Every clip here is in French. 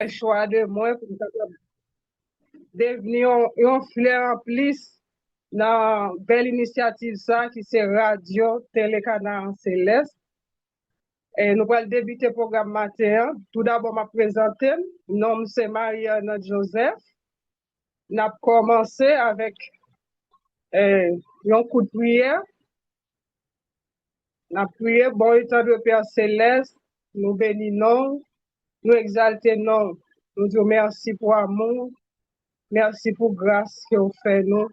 choix de moi pour devenir un fleur en plus dans belle initiative ça qui c'est Radio Télécanal Céleste. Et nous allons débuter le programme matin. Tout d'abord, je présenter. Mon nom c'est Marianne Joseph. Nous avons commencé avec un coup de prière. Nous avons prié, bon état de Père Céleste, nous bénissons, nous exaltons, nous disons merci pour amour, merci pour grâce que vous faites nous,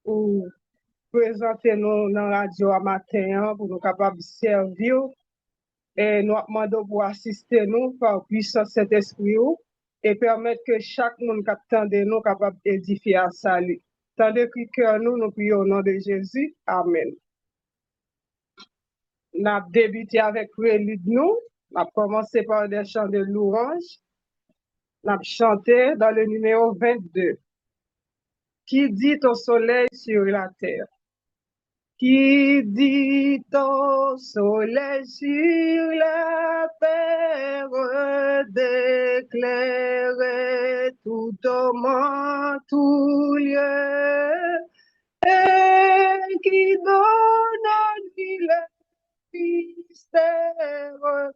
pour présenter nous dans la radio à matin, pour nous capables de servir, et nous demandons pour assister nous par puissance cet esprit et permettre que chaque monde qui attend de nous capable d'édifier à salut. Tandis que cœur nous prions au nom de Jésus. Amen. Nous avons débuté avec prélude nous. On a commencé par des chants de louange. On a chanté dans le numéro 22. Qui dit au soleil sur la terre? Qui dit au soleil sur la terre d'éclairer tout homme, tout lieu, et qui donne à lui le mystère?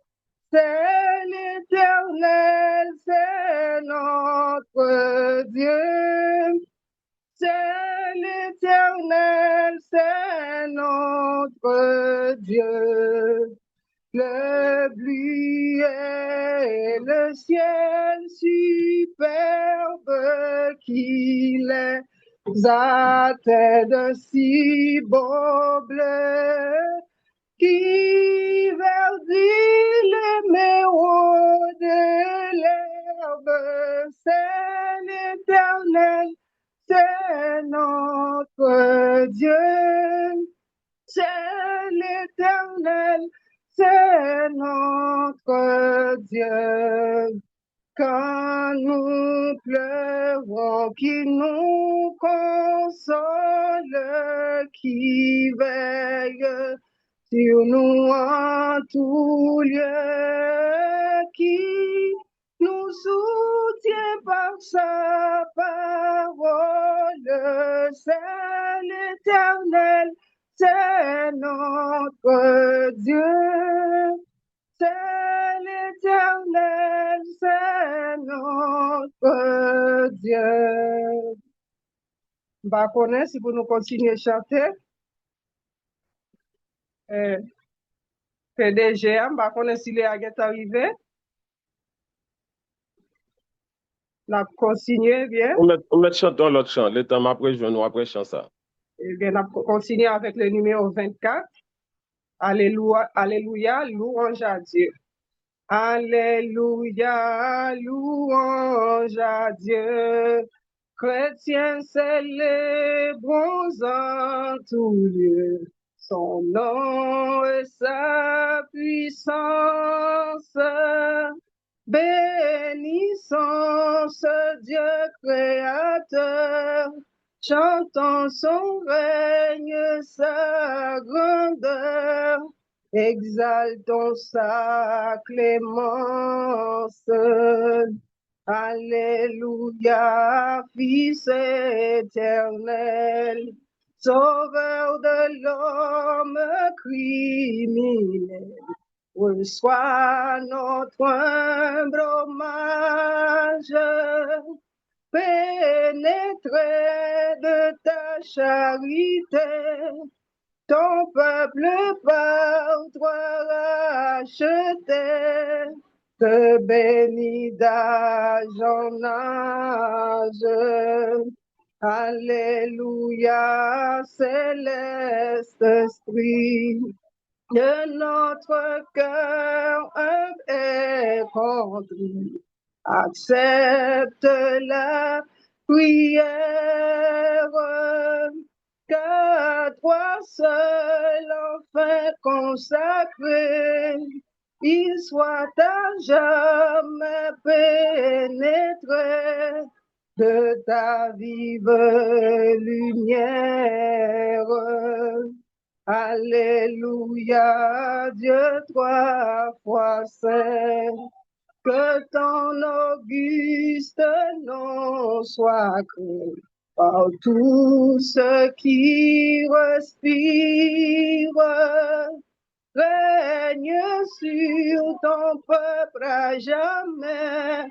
C'est l'Éternel, c'est notre Dieu. C'est l'Éternel, c'est notre Dieu. Le bleu et le ciel superbe qu'il est, à d'un si beau bleu, qui verdit les méros de l'herbe. C'est l'Éternel, c'est notre Dieu. C'est l'Éternel, c'est notre Dieu. Quand nous pleurons, qui nous console, qui veille sur nous en tout lieu, qui nous soutient par sa parole. C'est l'Éternel, c'est notre Dieu. C'est l'Éternel, c'est notre Dieu. Bah, connaît si vous nous continuez à chanter. PDG, bah, connaît si les est arrivé. La continuer bien. On met chanter l'autre chant. Le temps après, je nous après chant ça. Eh bien, on continue avec le numéro 24. Alléluia, alléluia, louange à Dieu. Alléluia, louange à Dieu. Chrétiens célébrons en tout lieu son nom et sa puissance. Bénissons ce Dieu créateur, chantons son règne, sa grandeur, exaltons sa clémence. Alléluia, Fils éternel, Sauveur de l'homme criminel, reçois notre humble hommage, pénétré de ta charité, ton peuple par toi racheté, te bénit d'âge en âge. Alléluia, céleste esprit, de notre cœur humble et contrit, accepte la prière, qu'à toi seul enfin consacré, il soit à jamais pénétré de ta vive lumière. Alléluia, Dieu trois fois saint, que ton auguste nom soit cru par tous ceux qui respirent. Règne sur ton peuple à jamais,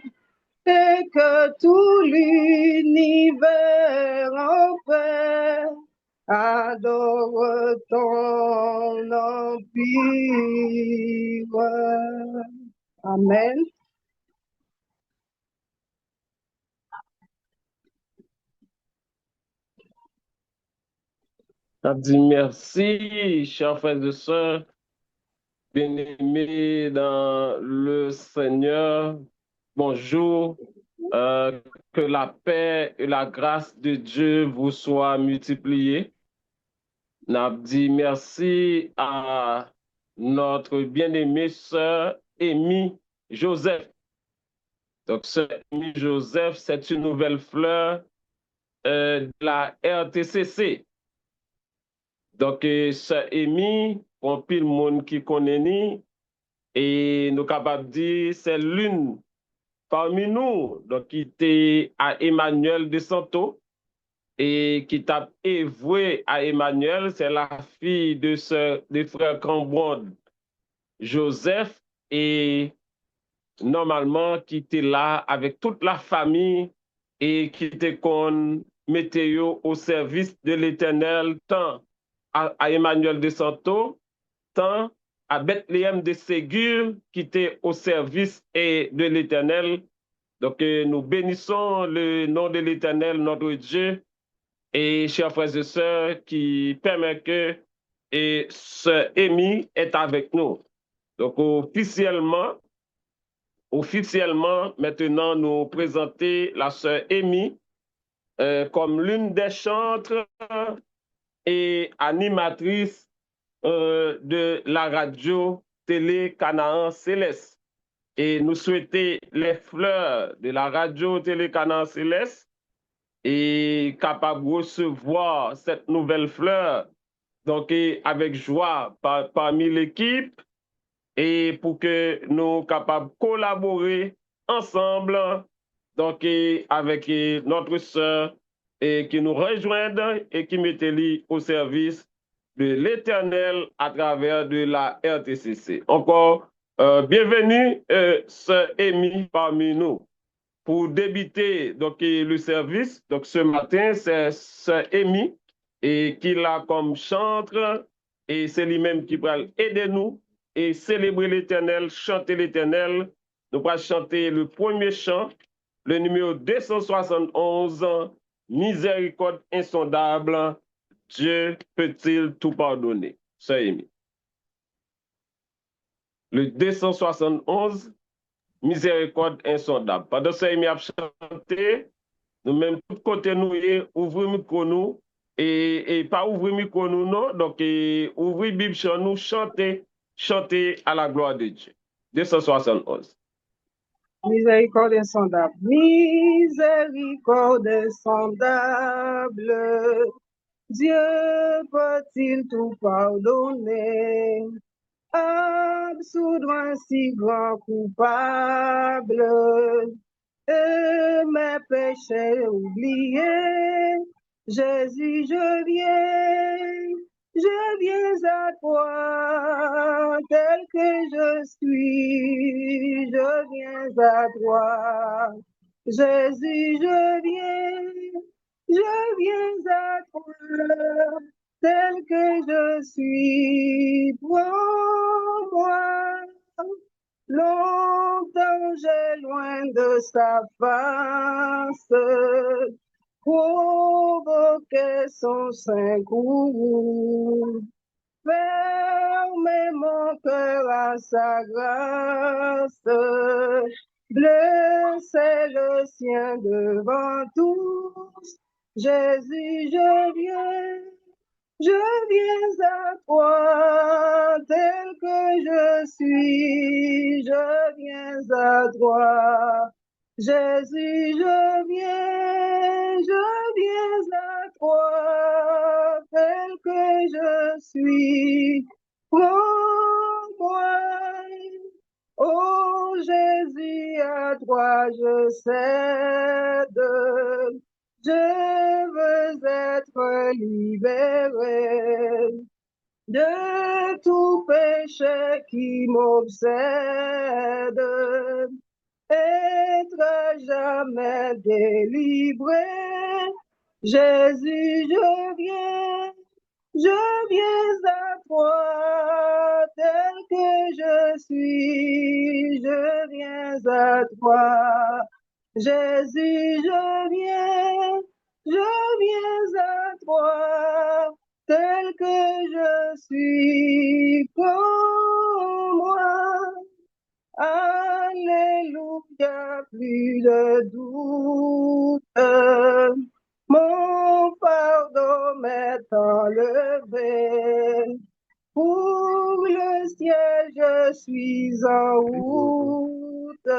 et que tout l'univers en paix adore ton empire. Amen. On dit merci, chers frères et sœurs, bien-aimés dans le Seigneur. Bonjour. Que la paix et la grâce de Dieu vous soient multipliées. On dit merci à notre bien-aimée sœur Amy Joseph. Donc, sœur Amy Joseph, c'est une nouvelle fleur de la RTCC. Donc, sœur Amy, pour pile monde qui connaît ni, et nous capables de dire, c'est l'une parmi nous, donc qui était à Emmanuel de Santo, et qui t'a évoué à Emmanuel, c'est la fille de frère Cambronne, Joseph, et normalement qui était là avec toute la famille et qui était qu'on mettait au service de l'Éternel, tant à Emmanuel de Santo, tant à Bethléem de Ségur, qui était au service de l'Éternel. Donc, nous bénissons le nom de l'Éternel, notre Dieu, et chers frères et sœurs, qui permet que ce Amy est avec nous. Donc, officiellement, maintenant, nous présenter la sœur Amy comme l'une des chantres et animatrices de la radio télé Canaan Céleste. Et nous souhaiter les fleurs de la radio télé Canaan Céleste et capable de recevoir cette nouvelle fleur donc avec joie parmi l'équipe et pour que nous capables de collaborer ensemble donc avec notre sœur et qui nous rejoignent et qui mettent au service de l'Éternel à travers de la RTCC. Encore bienvenue sœur Amy parmi nous. Pour débuter donc, le service, donc ce matin, c'est sœur Amy et qui l'a comme chantre et c'est lui-même qui va aider nous et célébrer l'Éternel, chanter l'Éternel. Nous allons chanter le premier chant, le numéro 271, Miséricorde insondable, Dieu peut-il tout pardonner? Sœur Amy. Le 271, Miséricorde insondable. Pendant que Sœur Amy a chanté, nous-mêmes, tout côté nous, ouvrons le micro nous, et pas ouvrir le micro nous, non, donc ouvrir Bible chez nous, chanter à la gloire de Dieu. 271. Miséricorde insondable. Miséricorde insondable. Dieu peut-il tout pardonner? Absoudre un si grand coupable et mes péchés oubliés. Jésus, je viens à toi, tel que je suis, je viens à toi. Jésus, je viens à toi, tel que je suis, prends-moi. Longtemps j'ai loin de sa face, provoquer son saint courroux. Fermez mon cœur à sa grâce, blessez le sien devant tous. Jésus, je viens à toi, tel que je suis, je viens à toi. Jésus, je viens à toi, tel que je suis. Prends-moi, Oh Jésus, à toi je cède. Je veux être libéré de tout péché qui m'obsède, être jamais délivré. Jésus, je viens à toi tel que je suis, je viens à toi. Jésus, je viens à toi tel que je suis, pour moi. Alléluia, plus de doute. Mon pardon m'est enlevé. Pour le ciel, je suis en route.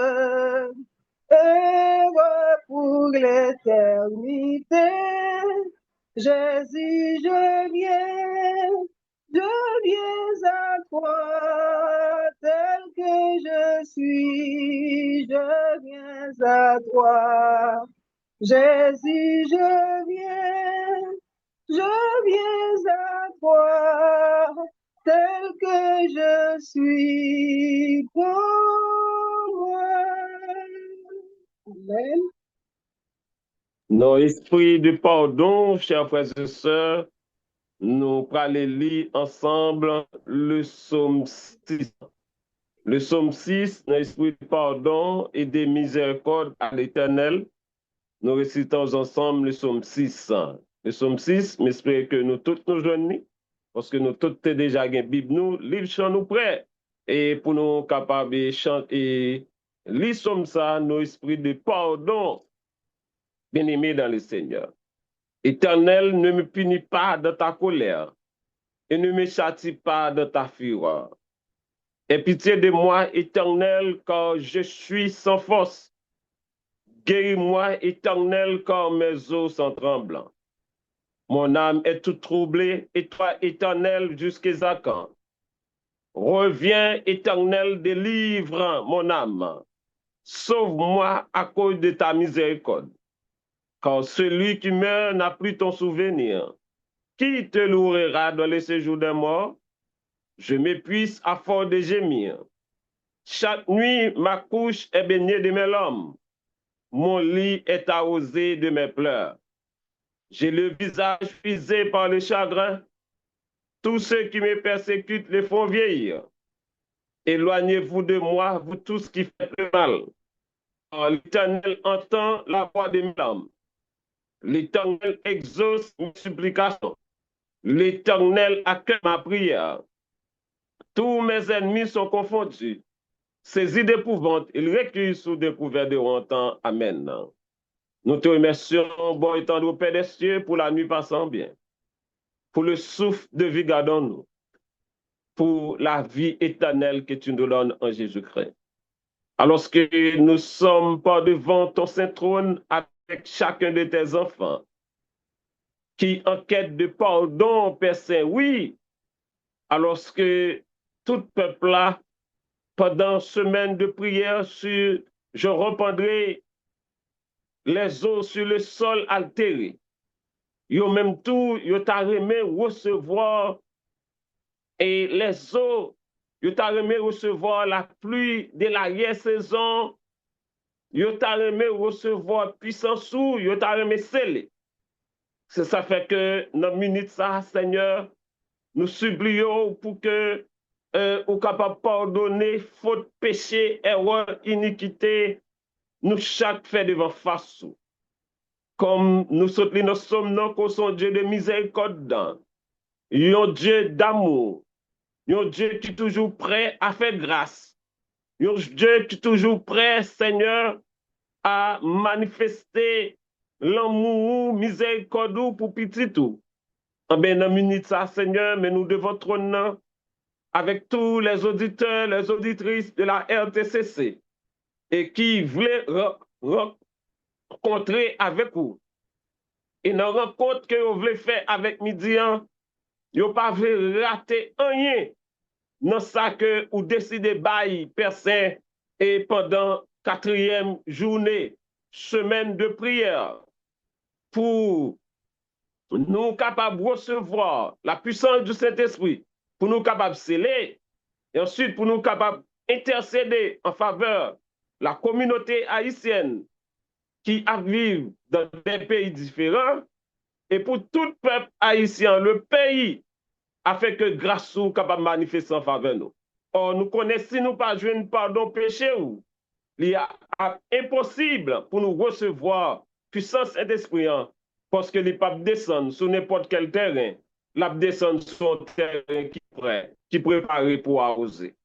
Heureux pour l'éternité. Jésus, je viens à toi tel que je suis, je viens à toi. Jésus, je viens à toi tel que je suis pour moi. Amen. Dans l'esprit de pardon, chers frères et sœurs, nous allons lire ensemble le psaume 6. Le psaume 6, dans l'esprit de pardon et de miséricorde à l'Éternel, nous récitons ensemble le psaume 6. Le psaume 6, j'espère que nous tous nous joignons, parce que nous tous déjà une Bible, nous, livre chant nous prêts, et pour nous capables de chanter, lire psaume ça, nos esprits de pardon, bien-aimés dans le Seigneur. Éternel, ne me punis pas de ta colère et ne me châtie pas de ta fureur. Aie pitié de moi, Éternel, car je suis sans force. Guéris-moi, Éternel, car mes os sont tremblants. Mon âme est toute troublée, et toi, Éternel, jusqu'à quand? Reviens, Éternel, délivre mon âme. Sauve-moi à cause de ta miséricorde. Car celui qui meurt n'a plus ton souvenir. Qui te louera dans les séjours des morts? Je m'épuise à force de gémir. Chaque nuit, ma couche est baignée de mes larmes. Mon lit est arrosé de mes pleurs. J'ai le visage frisé par le chagrin. Tous ceux qui me persécutent les font vieillir. Éloignez-vous de moi, vous tous qui faites le mal. Car l'Éternel entend la voix de mes larmes. L'Éternel exauce mes supplications. L'Éternel accueille ma prière. Tous mes ennemis sont confondus. Saisis d'épouvante, ils reculent sous des couverts de honte. Amen. Nous te remercions, bon et tendre Père des cieux, pour la nuit passant bien, pour le souffle de vie gardons-nous, pour la vie éternelle que tu nous donnes en Jésus-Christ. Alors que nous sommes par devant ton saint trône avec chacun de tes enfants, qui en quête de pardon, Père Saint, oui, alors que tout peuple là, pendant semaine de prière, je reprendrai les eaux sur le sol altéré. Yo même tout, yo t'a remis recevoir et les eaux, yo t'a remis recevoir la pluie de l'arrière-saison, yo t'a remis recevoir puissance ou, yo t'a remis scellé. C'est ça fait que dans minute ça, Seigneur, nous supplions pour que ou capable pardonner faute, péché, erreur, iniquité, nous chaque fait devant face. Comme nous sommes non qu'on son Dieu de miséricorde, un Dieu d'amour, un Dieu qui est toujours prêt à faire grâce, un Dieu qui est toujours prêt, Seigneur, à manifester l'amour, miséricorde pour petit tout. En bien, dans minute ça, Seigneur, mais nous devons trôner avec tous les auditeurs, les auditrices de la RTCC et qui voulaient rencontrer avec vous. Et dans la rencontre que vous voulez faire avec Midian, vous ne pouvez pas rater rien. dans ça que ou décidé bail personne et pendant quatrième journée, semaine de prière, pour nous capables de recevoir la puissance du Saint-Esprit, pour nous capables de sceller, et ensuite pour nous capables d'intercéder en faveur de la communauté haïtienne qui vit dans des pays différents, et pour tout le peuple haïtien, le pays, afin que grâce ou capable de manifester en faveur de nous. Or, nous connaissons, si nous pas jouer pardon péché, il est impossible pour nous recevoir puissance et d'esprit, parce que les papes descendent sur n'importe quel terrain, la descend sur un terrain qui est préparé pour arroser.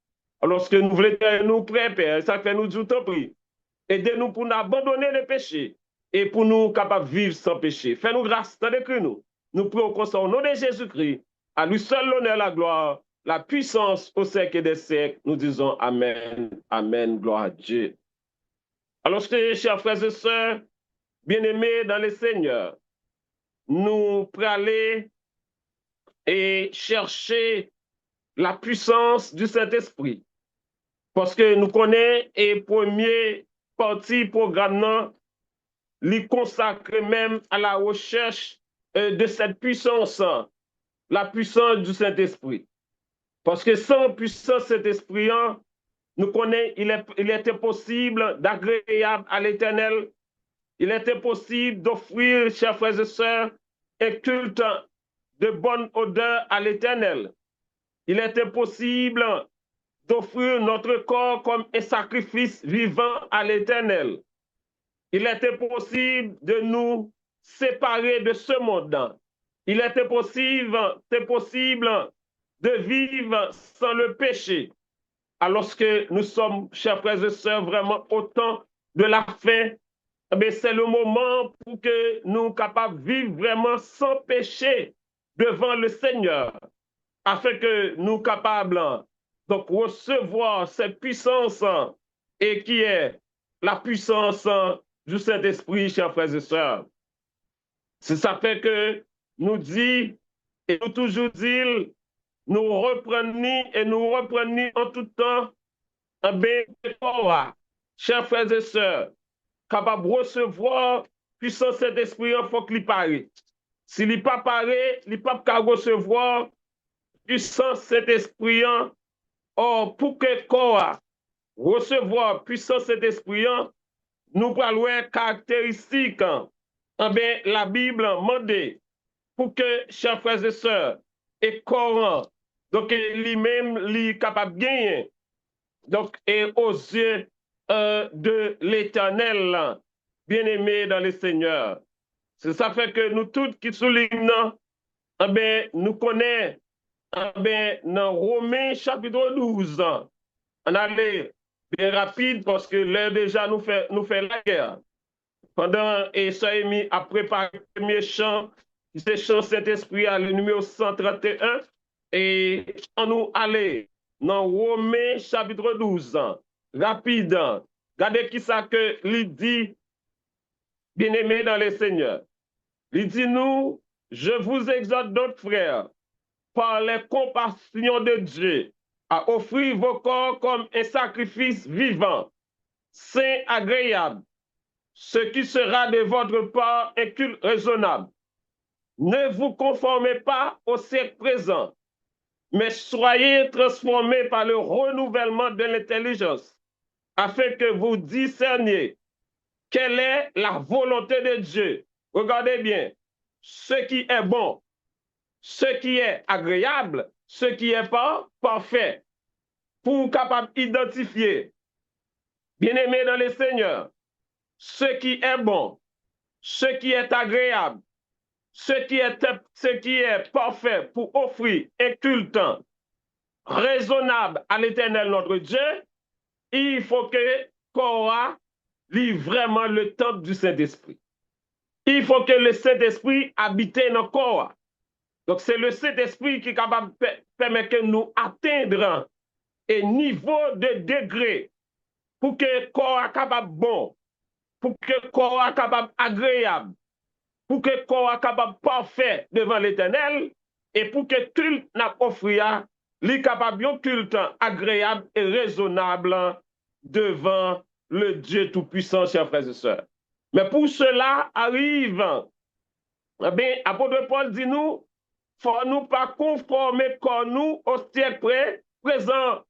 Lorsque nous voulons nous prêts, Père, ça fait nous du temps pris. Aidez-nous pour nous abandonner les péchés et pour nous capables de vivre sans péché. Fais-nous grâce, tandis que nous prions au nom de Jésus-Christ, à lui seul l'honneur, la gloire, la puissance au siècle des siècles. Nous disons Amen, Amen, gloire à Dieu. Alors, chers frères et sœurs, bien-aimés dans le Seigneur, nous pourrons aller et chercher la puissance du Saint-Esprit. Parce que nous connaissons et premier partie programme, lui consacre même à la recherche de cette puissance, la puissance du Saint-Esprit. Parce que sans puissance du Saint-Esprit, nous connaissons, il est impossible d'agréable à l'Éternel. Il est impossible d'offrir, chers frères et sœurs, un culte de bonne odeur à l'Éternel. Il est impossible d'offrir notre corps comme un sacrifice vivant à l'Éternel. Il est impossible de nous séparer de ce monde. Il est impossible de vivre sans le péché. Alors que nous sommes, chers frères et sœurs, vraiment au temps de la fin, c'est le moment pour que nous soyons capables de vivre vraiment sans péché devant le Seigneur, afin que nous soyons capables de recevoir cette puissance et qui est la puissance du Saint-Esprit, chers frères et sœurs. C'est ça fait que nous dit et nous toujours dit, nous reprenons et nous reprenons en tout temps, chers frères et sœurs, capable de recevoir puissance Saint-Esprit, il faut qu'il paraît. S'il n'est pas paré, il n'est pas capable de recevoir puissance Saint-Esprit. Or, pour que quoi recevoir puissance Saint-Esprit, nous parlons caractéristiques. La Bible demande pour que, chers frères et sœurs, et Coran, donc lui-même, lui est capable de gagner. Donc, et aux yeux de l'Éternel, bien-aimé dans le Seigneur. C'est ça fait que nous tous qui soulignons, nous connaissons, dans Romains chapitre 12, on allait bien rapide parce que l'heure déjà nous fait la guerre. Pendant et Saïmi a préparé le premier chant, c'est chant Saint-Esprit, le numéro 131, et on nous allait dans Romains chapitre 12, rapide. Regardez qui ça que lui dit, bien-aimé dans le Seigneur. Il dit nous, je vous exhorte d'autres frères, par les compassions de Dieu, à offrir vos corps comme un sacrifice vivant, saint, agréable, ce qui sera de votre part un culte raisonnable. Ne vous conformez pas au siècle présent, mais soyez transformés par le renouvellement de l'intelligence, afin que vous discerniez quelle est la volonté de Dieu. Regardez bien, ce qui est bon, ce qui est agréable, ce qui est pas parfait, pour capable d'identifier, bien-aimé dans le Seigneur, ce qui est bon, ce qui est agréable, ce qui est parfait pour offrir un culte raisonnable à l'Éternel notre Dieu, il faut que Korah lit vraiment le temple du Saint-Esprit. Il faut que le Saint-Esprit habite dans Korah. Donc c'est le Saint-Esprit qui est capable de permettre que nous atteindre un niveau de degré pour que Korah capable bon, pour que Korah capable agréable, pour que Korah capable parfait devant l'Éternel et pour que tout n'a offert li capable un culte agréable et raisonnable devant le Dieu Tout-Puissant, chers frères et sœurs. Mais pour cela arrive, eh bien, apôtre Paul dit nous, faut nous pas conformer comme nous au siècle présent.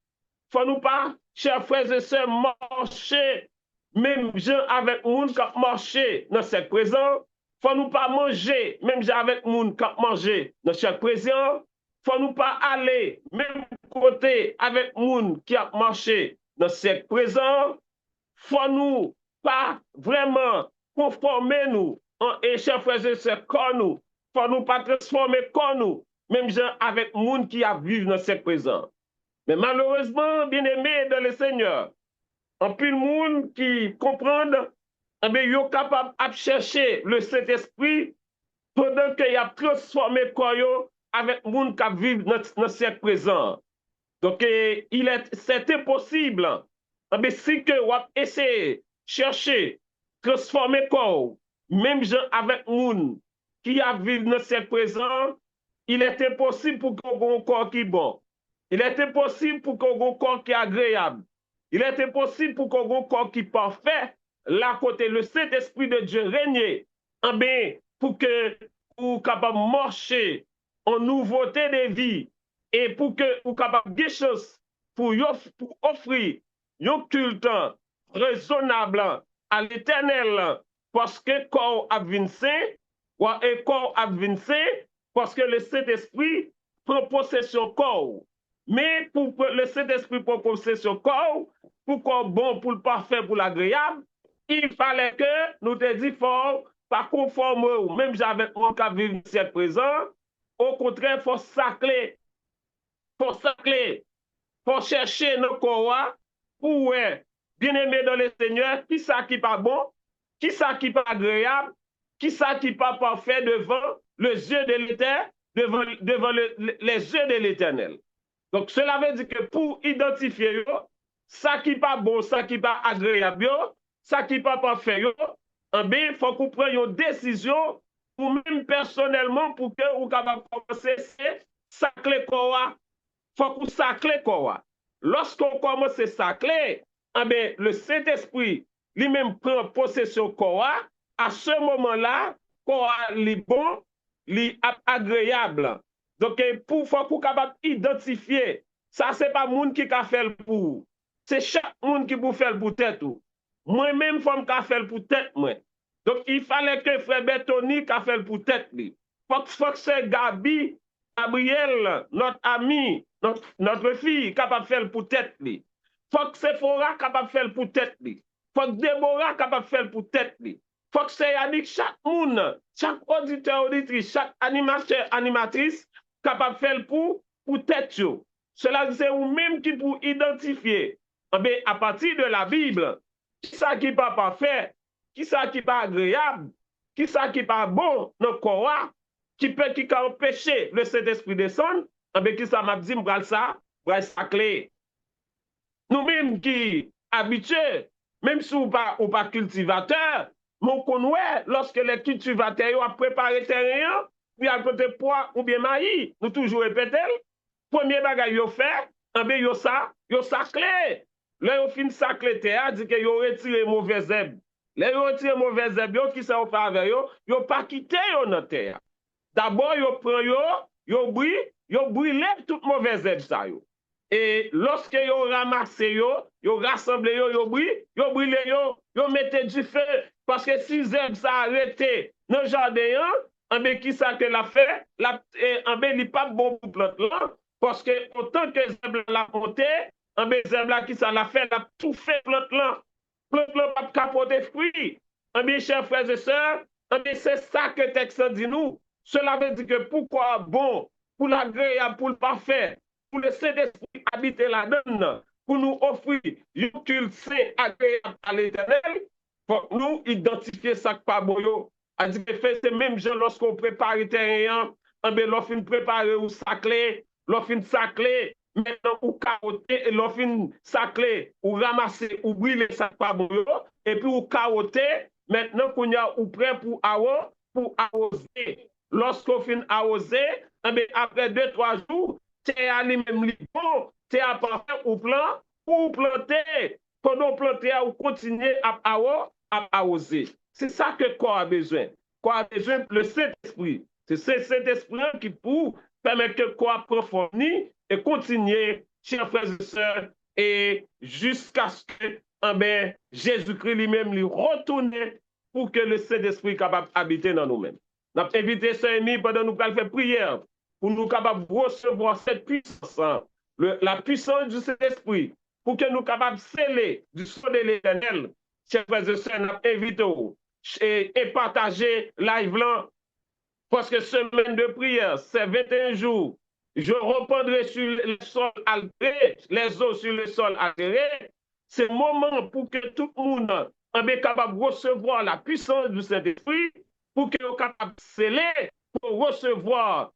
Faut nous pas, chers frères et sœurs, marcher, même gens avec moun qui marché dans le siècle présent. Faut nous pas manger, même gens avec moun qui manger dans le siècle présent. Faut nous pas aller, même côté avec moun qui a marché dans le siècle présent. Faut nous pas vraiment conformer nous, et chers frères et sœurs, comme nous. Faut nous pas transformer comme nous, même gens avec moun qui a vécu dans le siècle présent. Mais malheureusement, bien aimé dans le Seigneur, en plus de monde qui comprennent, eh bien, ils sont capables de chercher le Saint-Esprit pendant qu'il a transformé le avec le monde qui vit dans le siècle présent. Donc, c'est impossible. Eh bien, si que vous essayez de chercher, transformer le corps, même gens avec le monde qui a vécu dans le siècle présent, il est impossible pour qu'on ait un corps qui est bon. Il est impossible pour qu'on ait un corps qui est agréable. Il est impossible pour qu'on ait un corps qui est parfait. Là, côté le Saint-Esprit de Dieu régner, pour que vous capable de marcher en nouveauté de vie et pour que vous capable de chance pour offrir un culte raisonnable à l'Éternel parce que corps a vincé et corps a vincé parce que le Saint-Esprit prend possession corps. Mais pour le Saint-Esprit prend possession corps, pour corps bon, pour le parfait, pour l'agréable, il fallait que nous te disions fort, pas conforme, même j'avais mon cas vivre au siècle présent, au contraire, il faut sacler, faut chercher nos corps pour bien aimé dans le Seigneur, qui ça qui pas bon, qui ça qui pas agréable, qui ça qui pas parfait devant les yeux de l'Éternel, devant les yeux de l'Éternel. Donc, cela veut dire que pour identifier ça qui pas bon, ça qui pas agréable, ça qui pas parfait, il faut qu'on prenne une décision ou même personnellement pour que vous capable commencer à sacler quoi. Faut qu'on sacler quoi. Lorsqu'on commence à sacler, le Saint-Esprit lui-même prend possession quoi. À ce moment-là, quoi est bon, est agréable. Donc, pour faut qu'on capable identifier, ça c'est pas monde qui a fait le pour. C'est chaque monde qui peut faire pour tête. Moi-même, faut me faire pour tête moi. Donc, il fallait que frère Bertoni a fait pour tête lui. Faut que c'est Gabriel, notre ami, notre fille, capable de faire pour tête lui. Faut que c'est Fora capable de faire pour tête lui. Faut que Déborah capable de faire pour tête lui. Faut que c'est Yannick, chaque monde, chaque auditeur, auditrice, chaque animateur, animatrice capable de faire pour tête. Cela c'est vous-même qui pour identifier, à partir de la Bible, qui ça qui pas parfait, qui ça qui pas agréable, qui ça qui pas bon dans le corps, qui peut empêcher le Saint-Esprit de descendre, qui ça m'a dit, m'bral ça clé. Nous-mêmes qui habitués, même si on pas cultivateur, mon connaît, lorsque les cultivateurs ont préparé le terrain, puis à côté poids ou bien maïs, nous toujours répétons, premier bagage yo fait, yo saclé. Là, yo fin saclé terre, dit que yo retiré mauvais herbe. Là, yo retiré mauvais herbe, qui ça fait avec yo pas quitté yo dans terre. D'abord, yo prend yo brûlé toute mauvaise herbe ça yo. Et lorsque yo ramassé yo rassemblé yo brûlé yo mettez du feu parce que si herbe ça arrêté dans le jardin, qui ça que la fait, il pas bon pour plante là parce que autant que zèbre la monté, zèbre là qui ça la fait, la tout fait plante là pas capoter fruit. Chers frères et sœurs, c'est ça que le texte dit nous. Cela veut dire que pourquoi bon, pour l'agréable, pour le parfait, pour le Saint-Esprit habiter là-dedans, pour nous offrir un culte saint agréable à l'Éternel, pour nous identifier ça qui pas bon. C'est même gens lorsqu'on prépare le terrain, l'offre préparé ou saclé, l'offre saclé, maintenant ou carotter, l'offre saclé, ou ramasser, ou brûler ça pas bon, et puis ou carotter, maintenant qu'on y a ou prêt pour arroser. Lorsqu'on fin arroser, après 2-3 jours, terre lui-même li bon, terre parfait ou plan, pour planter, pendant planter ou continuer à arroser. C'est ça que le corps a besoin. Le corps a besoin le Saint-Esprit. C'est ce Saint-Esprit qui pour permettre que le corps approfondisse et continue, chers frères et sœurs, et jusqu'à ce que Jésus-Christ lui-même lui retourne pour que le Saint-Esprit soit capable d'habiter dans nous-mêmes. Nous avons invité Sœur Amy pendant nous faire prière pour nous capables de recevoir cette puissance, la puissance du Saint-Esprit, pour que nous capables de sceller du sang de l'Éternel. Chers frères et sœurs, nous invitons et partager live là, parce que semaine de prière, c'est 21 jours. Je reprendrai sur le sol altéré, les eaux sur le sol altéré. C'est le moment pour que tout le monde soit capable de recevoir la puissance du Saint-Esprit, pour que soit capable de sceller, pour recevoir,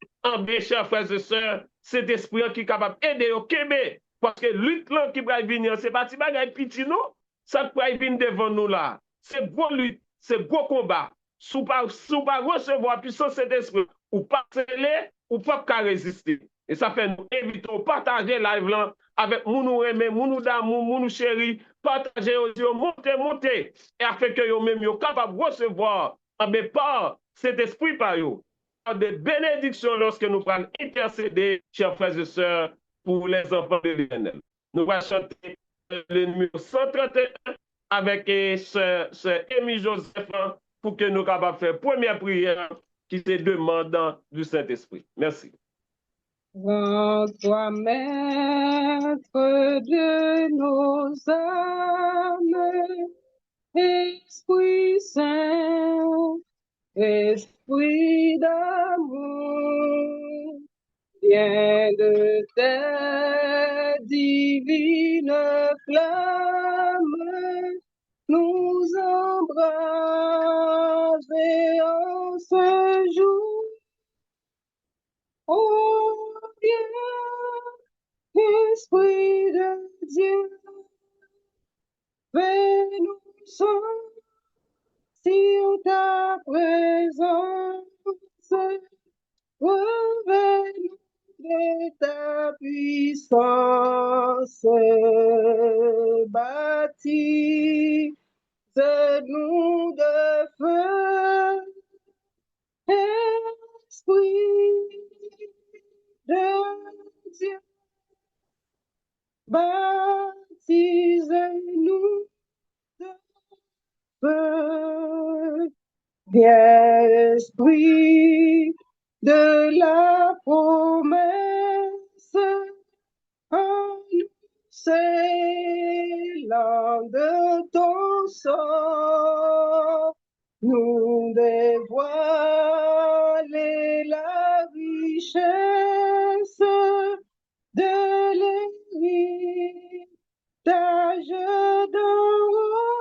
chers frères et sœurs, cet esprit qui est capable d'aider au Québec. Parce que lutte là qui va venir, c'est pas si bagay petit non, ça va venir devant nous là. C'est gros lutte, c'est gros combat. Si vous ne recevoir la puissance de cet esprit, ou pas sceller, ou pas résister. Et ça fait nous invitons partager live là avec nous aimés, nous d'amour, nous chéris, partager audio, monter, et afin que vous même soyez capables de recevoir, mais par cet esprit par vous, des bénédictions lorsque nous prenons intercéder, chers frères et sœurs, pour les enfants de l'Éternel. Nous allons chanter le numéro 131 avec ce Émile Joseph pour que nous capables de faire première prière qui se demande du Saint-Esprit. Merci. Rends-toi maître de nos âmes, Esprit Saint, Esprit d'amour, viens de tes divines flammes, nous embraser en ce jour. Oh, viens, Esprit de Dieu, fais-nous sentir ta présence, revêt-nous de ta puissance, baptise-nous de feu, Esprit de Dieu, baptise-nous de feu. Viens, Esprit de la promesse, en nous scellant de ton sang, nous dévoiler la richesse de l'héritage d'en haut.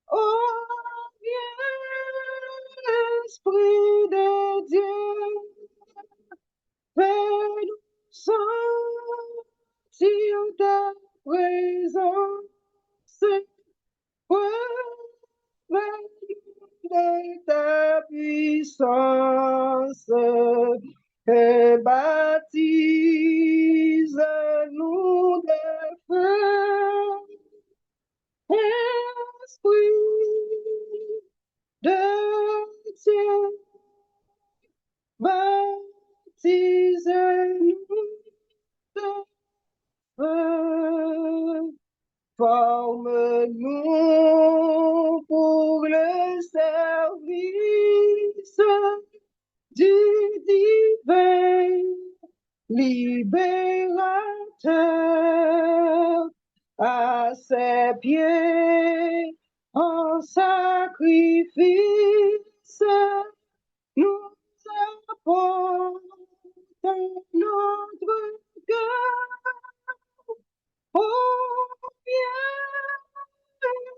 Oh, viens, Esprit de Dieu, fais-nous sentir ta présence, revêt-nous de ta puissance, et baptise-nous de feu, Esprit de Dieu, baptise-nous de feu. Forme-nous pour le service du divin libérateur, à ses pieds en sacrifice, nous apportons notre cœur. Oh, viens,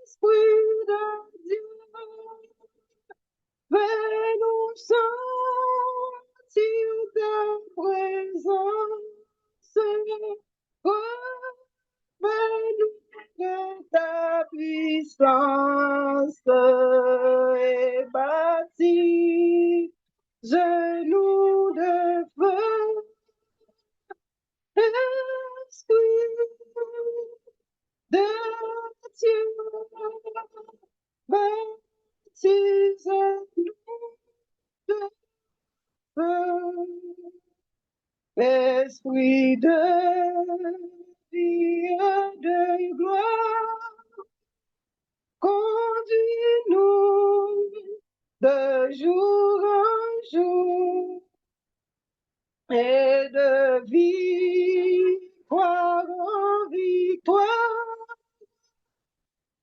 Esprit de Dieu, fais-nous sentir ta présence, revêt-nous de ta puissance, et baptise-nous de feu, Esprit de Dieu, baptise-nous de feu. L'esprit de vie et de gloire, conduis-nous de jour en jour et de victoire en victoire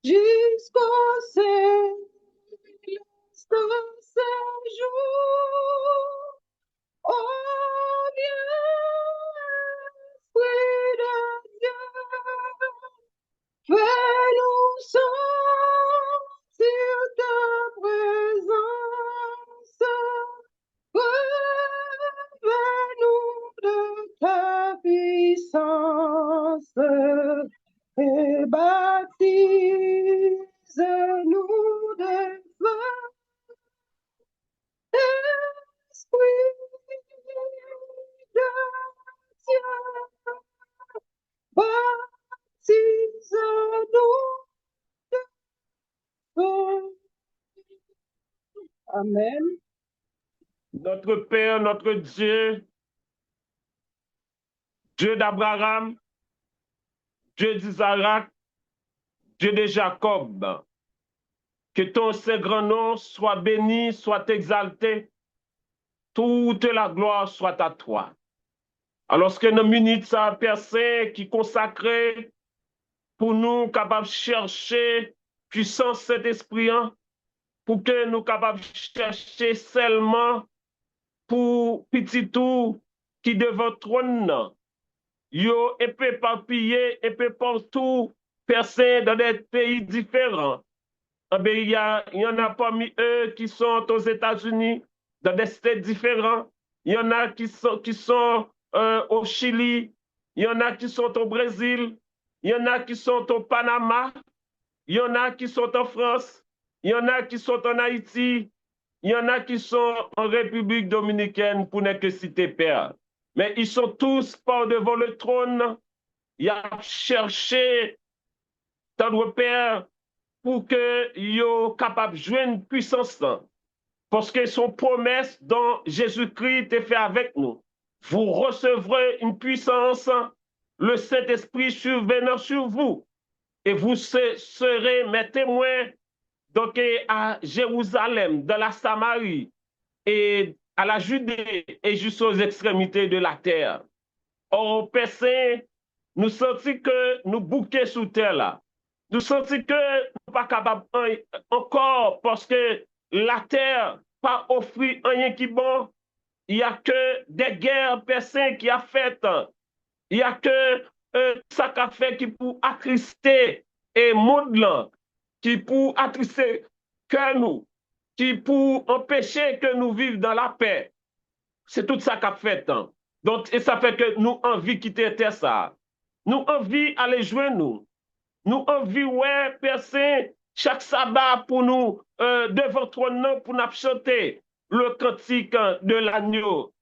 jusqu'au céleste séjour. Oh, bien, Esprit de Dieu, fais-nous sentir ta présence. Revêt-nous de ta puissance et baptise-nous de feu. Esprit de Dieu, baptise-nous de feu. Amen. Notre Père, notre Dieu, Dieu d'Abraham, Dieu d'Isaac, Dieu de Jacob, que ton saint grand nom soit béni, soit exalté, toute la gloire soit à toi. Alors que nos minutes ça Père Saint qui consacré pour nous capables de chercher puissance cet esprit pour que nous capables de chercher seulement pour petit tout qui devant trône yo épée éparpillé épée partout percé dans des pays différents. Il y en a parmi eux qui sont aux États-Unis, dans des États différents. Il y en a qui sont au Chili. Il y en a qui sont au Brésil. Il y en a qui sont au Panama. Il y en a qui sont en France. Il y en a qui sont en Haïti. Il y en a qui sont en République dominicaine, pour ne que citer Père. Mais ils sont tous par devant le trône. Ils ont cherché, notre Père, pour que yo capable de jouer une puissance parce que son promesse dont Jésus-Christ est fait avec nous. Vous recevrez une puissance, le Saint-Esprit survenant sur vous, et vous serez mes témoins donc à Jérusalem, dans la Samarie, et à la Judée, et jusqu'aux extrémités de la terre. Or, Père Saint, nous sentons que nous bouquons sous terre là. Nous sentons que nous ne sommes pas capables encore parce que la terre pas offert rien qui bon. Il n'y a que des guerres personnes qui a fait. Il n'y a que ça qu'a fait qui pour attrister et monde là, qui pour attrister que nous, qui pour empêcher que nous vivions dans la paix. C'est tout ça qu'a fait. Donc, et ça fait que nous envie quitter terre ça. Nous envie aller joindre nous. Nous envie, ouais, Père Saint, chaque sabbat pour nous, devant ton nom, pour nous chanter le cantique de l'agneau,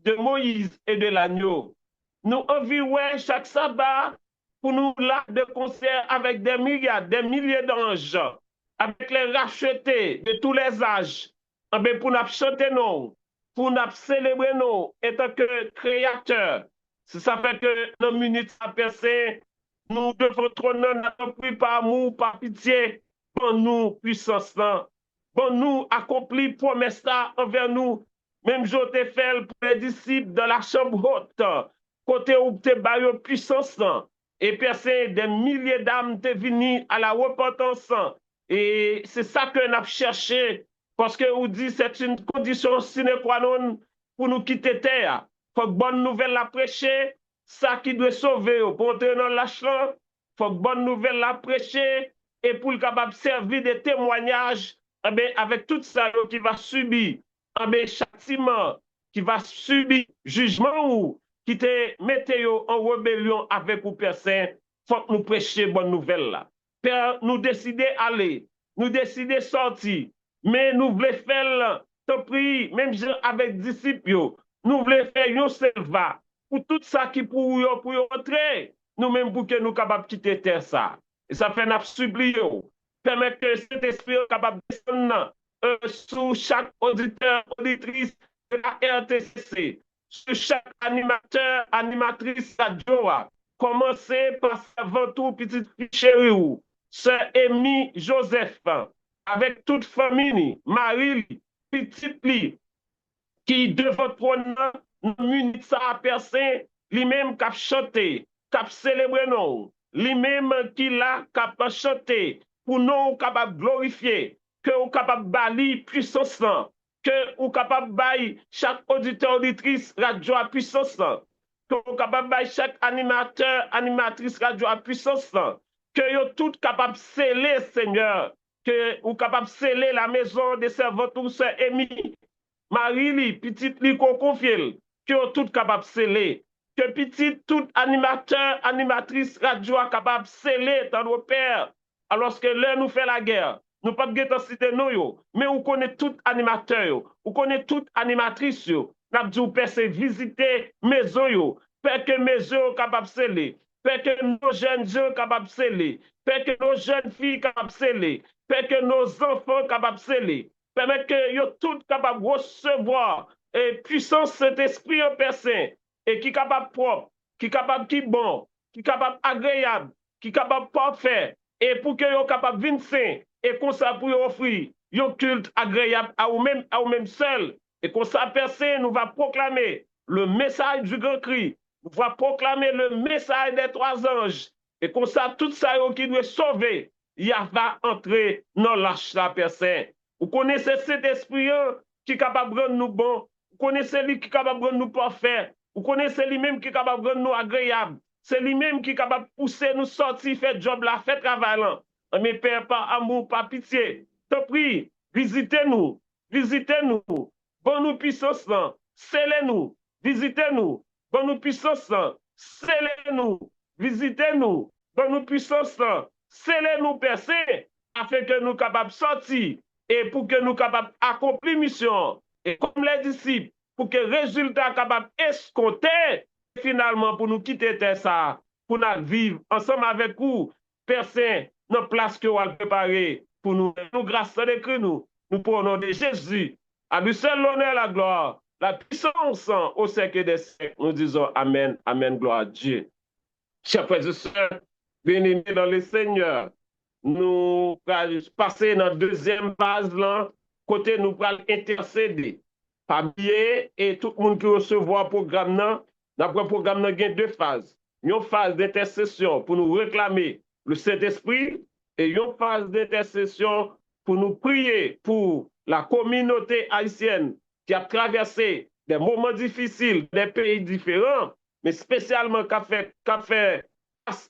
de Moïse et de l'agneau. Nous envie, ouais, chaque sabbat pour nous là de concert avec des milliers d'anges, avec les rachetés de tous les âges, pour nous chanter nous, pour nous célébrer nous, étant que créateur. Ça fait que nos minutes à Père Saint, nous devons trôner, nous prie par amour, par pitié, pour nous puissance, pour nous accomplir promesse envers nous. Même je t'ai fait pour les disciples de la chambre haute, côté où tu as puissance, et personne, des milliers d'âmes t'es venues à la repentance. Et c'est ça que nous avons cherché, parce que vous dit c'est une condition sine qua non pour nous quitter terre. Il faut que bonne nouvelle la prêcher. Ça qui doit sauver, pour entrer dans l'achlan, il faut que bonne nouvelle la prêcher et pour le capable servir de témoignage avec tout ça qui va subir châtiment, qui va subir jugement ou qui te mette en rébellion avec vous personne, il faut que nous prêchions bonne nouvelle là. Père, nous décider aller, nous décider sortir, mais nous voulons faire, te prie, même avec disciples, nous voulons faire un selva. pour tout ça qui pour entrer, nous-mêmes pour que nous capables de quitter terre ça. Et ça fait nous supplier. Permettre que cet esprit soit capable de descendre sur chaque auditeur, auditrice de la RTCC, sur chaque animateur, animatrice radio. Commencez par avant tout, petite chérie, sœur Amy Joseph, avec toute famille, Marie, petite Lee, qui devant trône, munit ça à personne, lui-même qui a chanté, qui a célébré nous, lui-même qui l'a chanté, pour nous capable glorifier, que nous capable bali puissance, que nous capable bailler chaque auditeur, auditrice, radio à puissance, que nous capable bailler chaque animateur, animatrice, radio à puissance, que nous tout capable sceller, Seigneur, que nous capable sceller la maison des servants, tout ça, Émis, Marie, petite li qu'on confie, que tout capable sceller, que petit tout animateur, animatrice radio capable sceller dans nos pères, alors que l'heure nous fait la guerre. Nous pas de citer nous, mais on connaît tout animateur, on connaît toute animatrice, n'a dit ou c'est visiter maison yo, pour que maison capable sceller, pour que nos jeunes gens capable sceller, pour que nos jeunes filles capable sceller, pour que nos enfants capable sceller. Permettre que yo tout capable de recevoir et puissance cet esprit en personne et qui capable propre, qui capable qui bon, qui capable agréable, qui capable parfait et pour que yo capable venir saint et comme ça pour offrir un culte agréable à vous-même seul et comme ça personne nous va proclamer le message du grand cri, nous va proclamer le message des trois anges et comme ça tout ça qui doit sauver, il va entrer dans l'arche la personne. Vous connaissez cet esprit qui est capable de rendre nous bons. Vous connaissez lui qui est capable de rendre nous parfaits. Vous connaissez lui-même qui est capable de rendre nous agréables. C'est lui-même qui est capable de pousser nous sortir, faire job là, faire travail là. Mais Père, par amour, par pitié, te prie, visitez-nous, visitez-nous, bon nous puissance là, scellez-nous, visitez-nous, bon nous puissance là, scellez-nous, visitez-nous, bon nous puissance là, scellez-nous, percez, afin que nous capables de sortir et pour que nous capables d'accomplir mission. Et comme les disciples, pour que le résultat capable escompter, finalement, pour nous quitter terre ça, pour nous vivre ensemble avec vous, Père Saint, notre place que vous avez préparée pour nous. Nous, grâce à l'écrit, nous prenons de Jésus. À lui seul l'honneur, la gloire, la puissance au siècle des siècles. Nous disons Amen, Amen, gloire à Dieu. Chers frères et sœurs, bénis dans le Seigneur. Nous allons passer dans la deuxième phase, là, côté nous allons intercéder. Par biais et tout le monde qui recevoir le programme, d'après le programme, il y a deux phases. Une phase d'intercession pour nous réclamer le Saint-Esprit et une phase d'intercession pour nous prier pour la communauté haïtienne qui a traversé des moments difficiles, des pays différents, mais spécialement qui a fait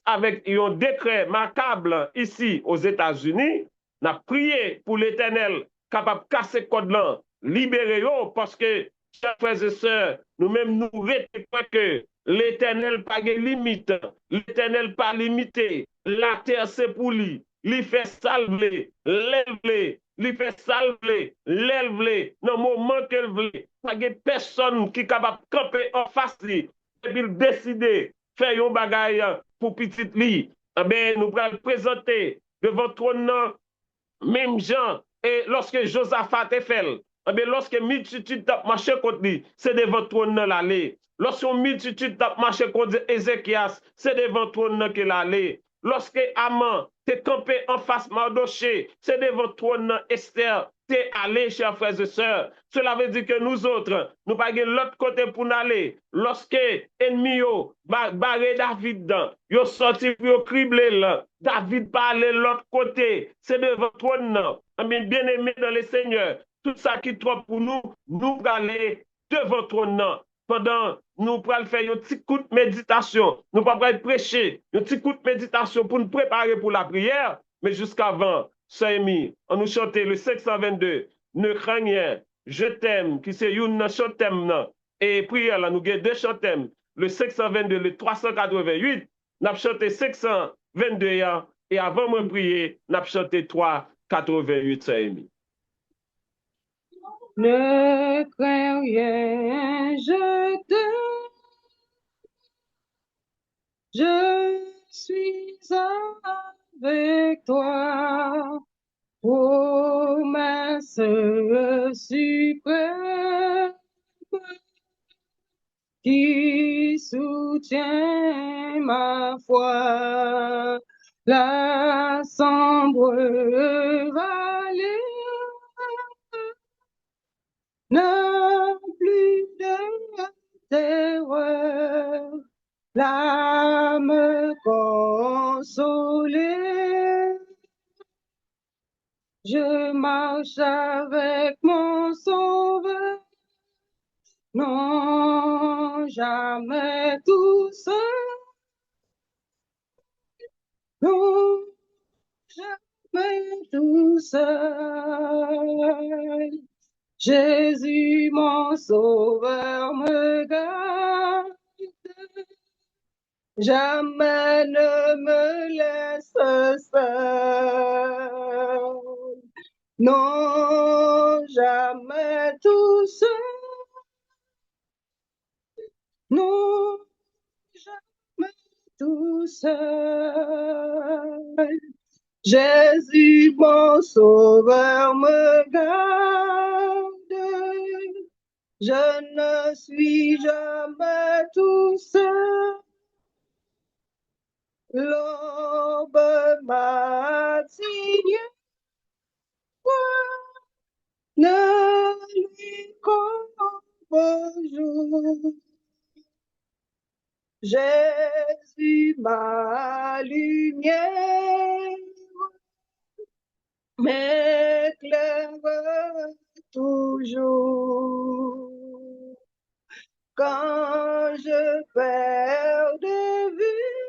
avec un décret macabre ici aux États-Unis, on a prié pour l'Éternel capable de casser le code là, libérer parce que, chers frères et sœurs, nous-mêmes nous retenons que l'Éternel pas de limite, l'Éternel pas limité, la terre c'est pour lui, il fait salver, l'élève, il fait salver, l'élève, dans le moment qu'elle veut, pas de personne qui est capable de camper en face de lui, et il décide faire un bagage pour petite lit, eh bien, nous allons présenter devant trône même gens, et lorsque Josaphat est fait, eh bien, lorsque multitude a marché contre lui, c'est devant trône l'aller. Lorsque multitude a marché contre Ézéchias, c'est devant trône qu'il allait. Lorsque Aman t'est campé en face Mardoché, c'est devant trône Esther, t'es allé, chers frères et sœurs. Cela veut dire que nous autres, nous pas l'autre côté pour nous aller. Lorsque ennemi yo barré David, yo sorti pour yo cribler là, David pas aller l'autre côté, c'est devant trône. Bien aimé dans le Seigneur, tout ça qui est trop pour nous, nous aller devant trône. Pendant nous pourrons faire un petit coup de méditation, nous ne pas prêcher, un petit coup de méditation pour nous préparer pour la prière, mais jusqu'avant, Saint-Émy, on nous chantait le 522, ne crains rien, je t'aime, qui c'est une chantem, et prière là, nous avons deux chantem, le 522, le 388, nous avons chanté 522, et avant de prier, nous avons chanté 388, Saint-Émy. Ne crains rien, je t'aime. Je suis avec toi, promesse suprême qui soutient ma foi. La sombre vallée n'a plus de terreur, l'âme consolée. Je marche avec mon sauveur, non jamais tout seul, non jamais tout seul. Jésus, mon sauveur, me garde, jamais ne me laisse seul. Non, jamais tout seul. Non, jamais tout seul. Jésus, mon sauveur, me garde. Je ne suis jamais tout seul. L'aube matinée ne lui bonjour. Jésus, ma lumière, m'éclaire toujours. Quand je perds de vue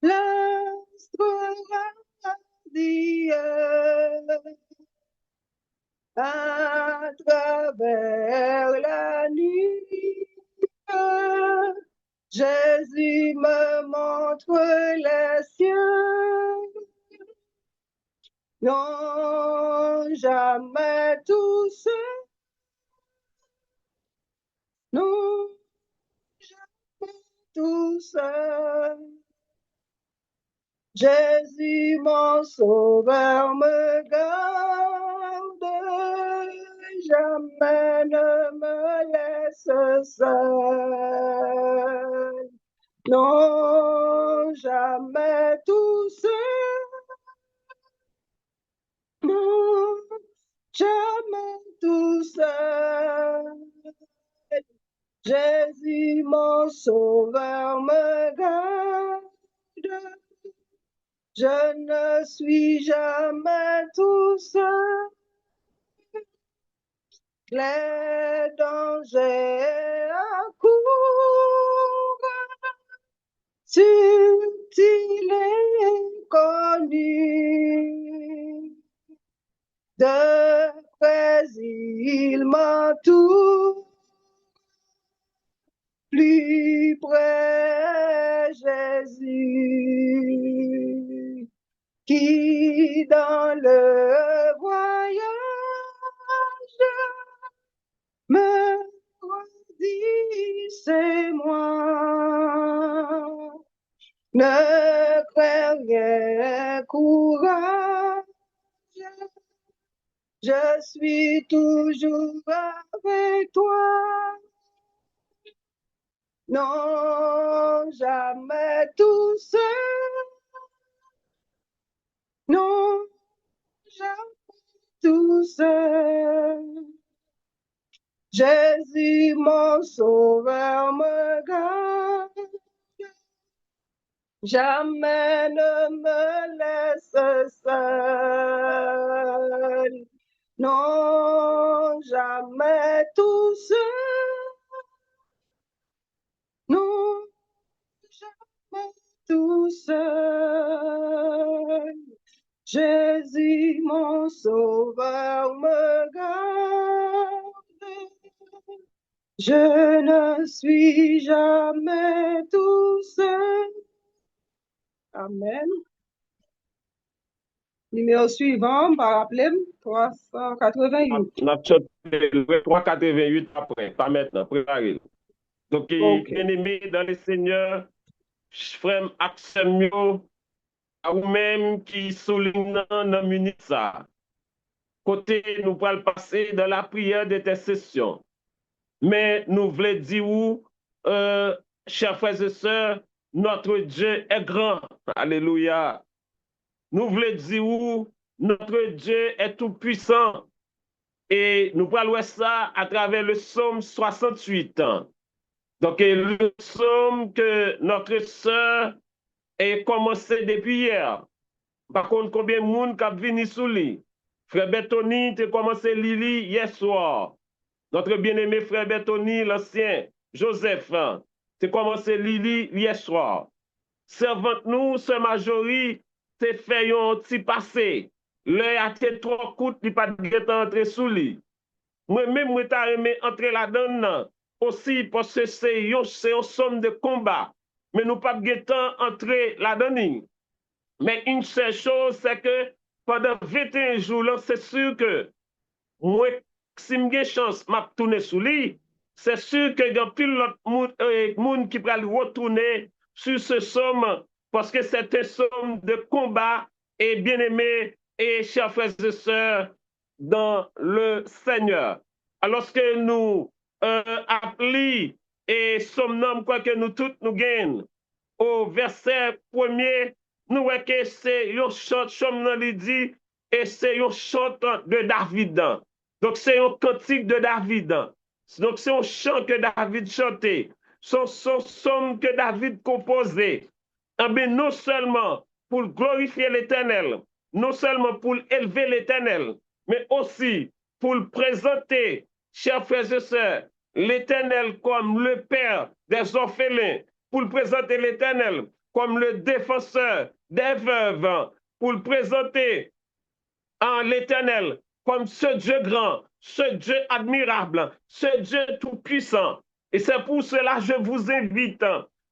l'astre radieux à travers la nuit, Jésus me montre les cieux. Non, jamais tout seul. Non, jamais tout seul. Jésus, mon sauveur, me garde. Jamais ne me laisse seul. Non, jamais tout seul. Non, jamais tout seul. Jésus, mon sauveur, me garde. Je ne suis jamais tout seul. Les dangers accourent, subtils et connus. De près il m'entoure, plus près Jésus, qui dans le voyage me redit c'est moi. Ne crains rien, courage, je suis toujours avec toi. Non, jamais tout seul. Non, jamais tout seul. Jésus, mon sauveur, me garde. Jamais ne me laisse seul. Non, jamais tout seul. Non, jamais tout seul. Jésus, mon sauveur, me garde. Je ne suis jamais tout seul. Amen. Numéro suivant, par rappelez 388. On a chanté le 388 après, pas maintenant, préparez. Donc, Ok. bien-aimé dans le Seigneur, frère Axel à vous-même qui souligne dans la minute ça. Côté, nous pourrons passer dans la prière d'intercession. Mais nous voulons dire, chers frères et sœurs, notre Dieu est grand. Alléluia. Nous voulons dire, notre Dieu est tout puissant. Et nous parlons ça à travers le psaume 68. Donc, le psaume que notre sœur a commencé depuis hier. Par contre, combien de monde qui venu sous lui? Frère Bertoni, tu as commencé Lili hier soir. Notre bien-aimé frère Bertoni, l'ancien Joseph, tu as commencé Lili hier soir. Servante nous, ce Majorie, c'est fait un petit passé. L'heure a été trop courte, il pas de entrer sous lui. Moi-même, je t'ai aimé entrer là-dedans aussi parce que c'est une somme de combat. Mais nous pas de temps entrer là-dedans. Mais une seule chose, c'est que pendant 21 jours, là, c'est sûr que moi, si j'ai chance, m'a tourner sous lui, c'est sûr que il y a plus d'autres monde qui va retourner sur ce somme parce que c'est un somme de combat et bien aimé et chers frères et sœurs dans le Seigneur. Alors que nous appelons et sommes quoi que nous tous nous gagnons au verset premier, nous voyons que c'est un chant, dit, et c'est un chant de David. Donc, c'est un cantique de David. Donc, c'est un chant que David chantait. Son somme que David composait. Eh bien, non seulement pour glorifier l'Éternel, non seulement pour élever l'Éternel, mais aussi pour le présenter, chers frères et sœurs, l'Éternel comme le Père des orphelins, pour le présenter l'Éternel comme le défenseur des veuves, pour le présenter en l'Éternel comme ce Dieu grand, ce Dieu admirable, ce Dieu tout-puissant. Et c'est pour cela que je vous invite,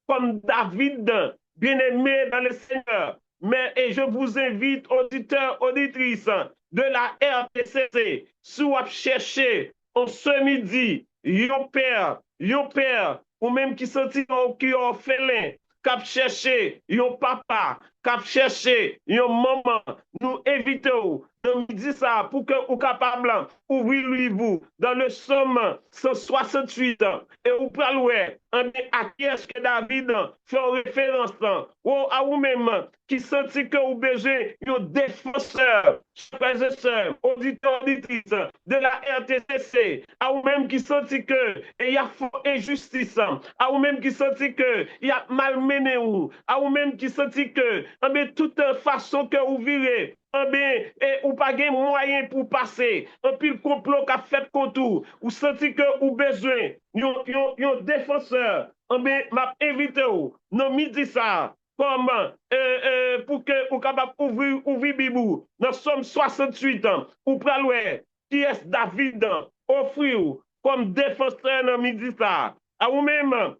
comme David, bien-aimé dans le Seigneur, mais et je vous invite, auditeurs, auditrices de la RTCC, si vous cherchez en ce midi, yon père, ou même qui sentit qui ont orphelin, cap chercher yon papa, cap chercher yon maman, nous évitons de dire ça pour que vous capable ouvrir lui vous dans le psaume 168 et vous parlez à qui est-ce que David fait référence ou à vous-même qui sentit que vous besoin un défenseur, frères et sœurs, auditeurs, auditrices de la RTCC, à vous-même qui sentit que il y a injustice, à vous-même qui sentit que il y a malmené à vous-même qui sentit que toute façon que vous virez et ou pas de moyen pour passer, un pile complot qu'a fait contre ou senti que ou besoin, yon défenseur, m'a invité ou, non midi ça, comme pour que ou capable ouvrir Bibou, dans Somme 68 ans, ou praloué, qui est David, offrir comme défenseur dans midi ça, à vous-même,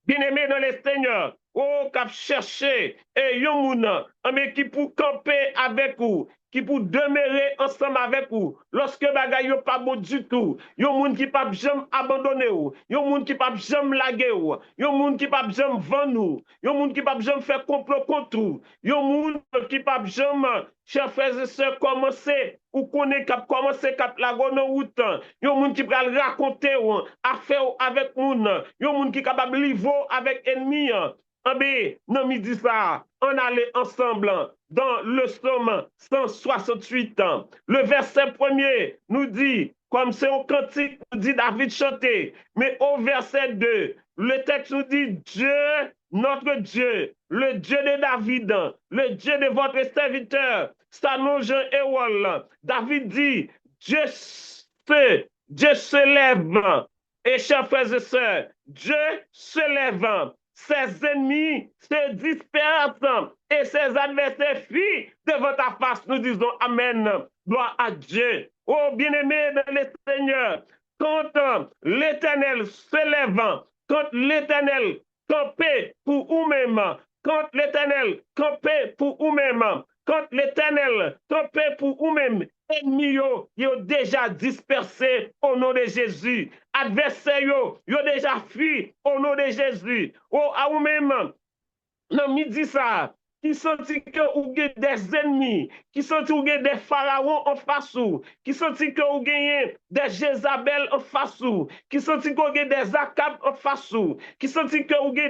bien-aimé dans les seigneurs, oh, cap chercher, et yon moun, mais qui pour camper avec vous, qui pour demeurer ensemble avec vous, lorsque bagay yo pas bon du tout, yon moun qui pas jamais abandonner ou, yon moun qui pas jamais laguer ou, yon moun qui pas jamais vendre ou, yon moun qui pas jamais faire complot contre ou, yon moun qui pas jamais, chers frères et sœurs, commencer ou connaît cap commencer cap la gono route, yon moun qui pral raconter ou, affaire avec moun, yon moun qui capable livre avec ennemi. Non, midi ça, on allait ensemble dans le psaume 168. Le verset premier nous dit, comme c'est au cantique, nous dit David chanter, mais au verset 2, le texte nous dit Dieu, notre Dieu, le Dieu de David, le Dieu de votre serviteur, Stano Jean Ewol. David dit, Dieu se lève. Et chers frères et sœurs, Dieu se lève. Ses ennemis se dispersent et ses adversaires fuient devant ta face. Nous disons Amen. Gloire à Dieu. Oh, bien-aimés dans le Seigneur, quand l'Éternel se lève, quand l'Éternel campait pour vous-même, quand l'Éternel campait pour vous-même, quand l'Éternel campait pour vous-même, ennemis yo déjà dispersé au nom de Jésus. Adversaires yo déjà fui au nom de Jésus. Oh, à vous-même, non, midi ça, qui senti que vous avez des ennemis, qui senti que vous avez des pharaons en face ou, qui senti que vous avez des Jézabel en face ou, qui senti que vous avez des Akab en face ou, qui senti que vous avez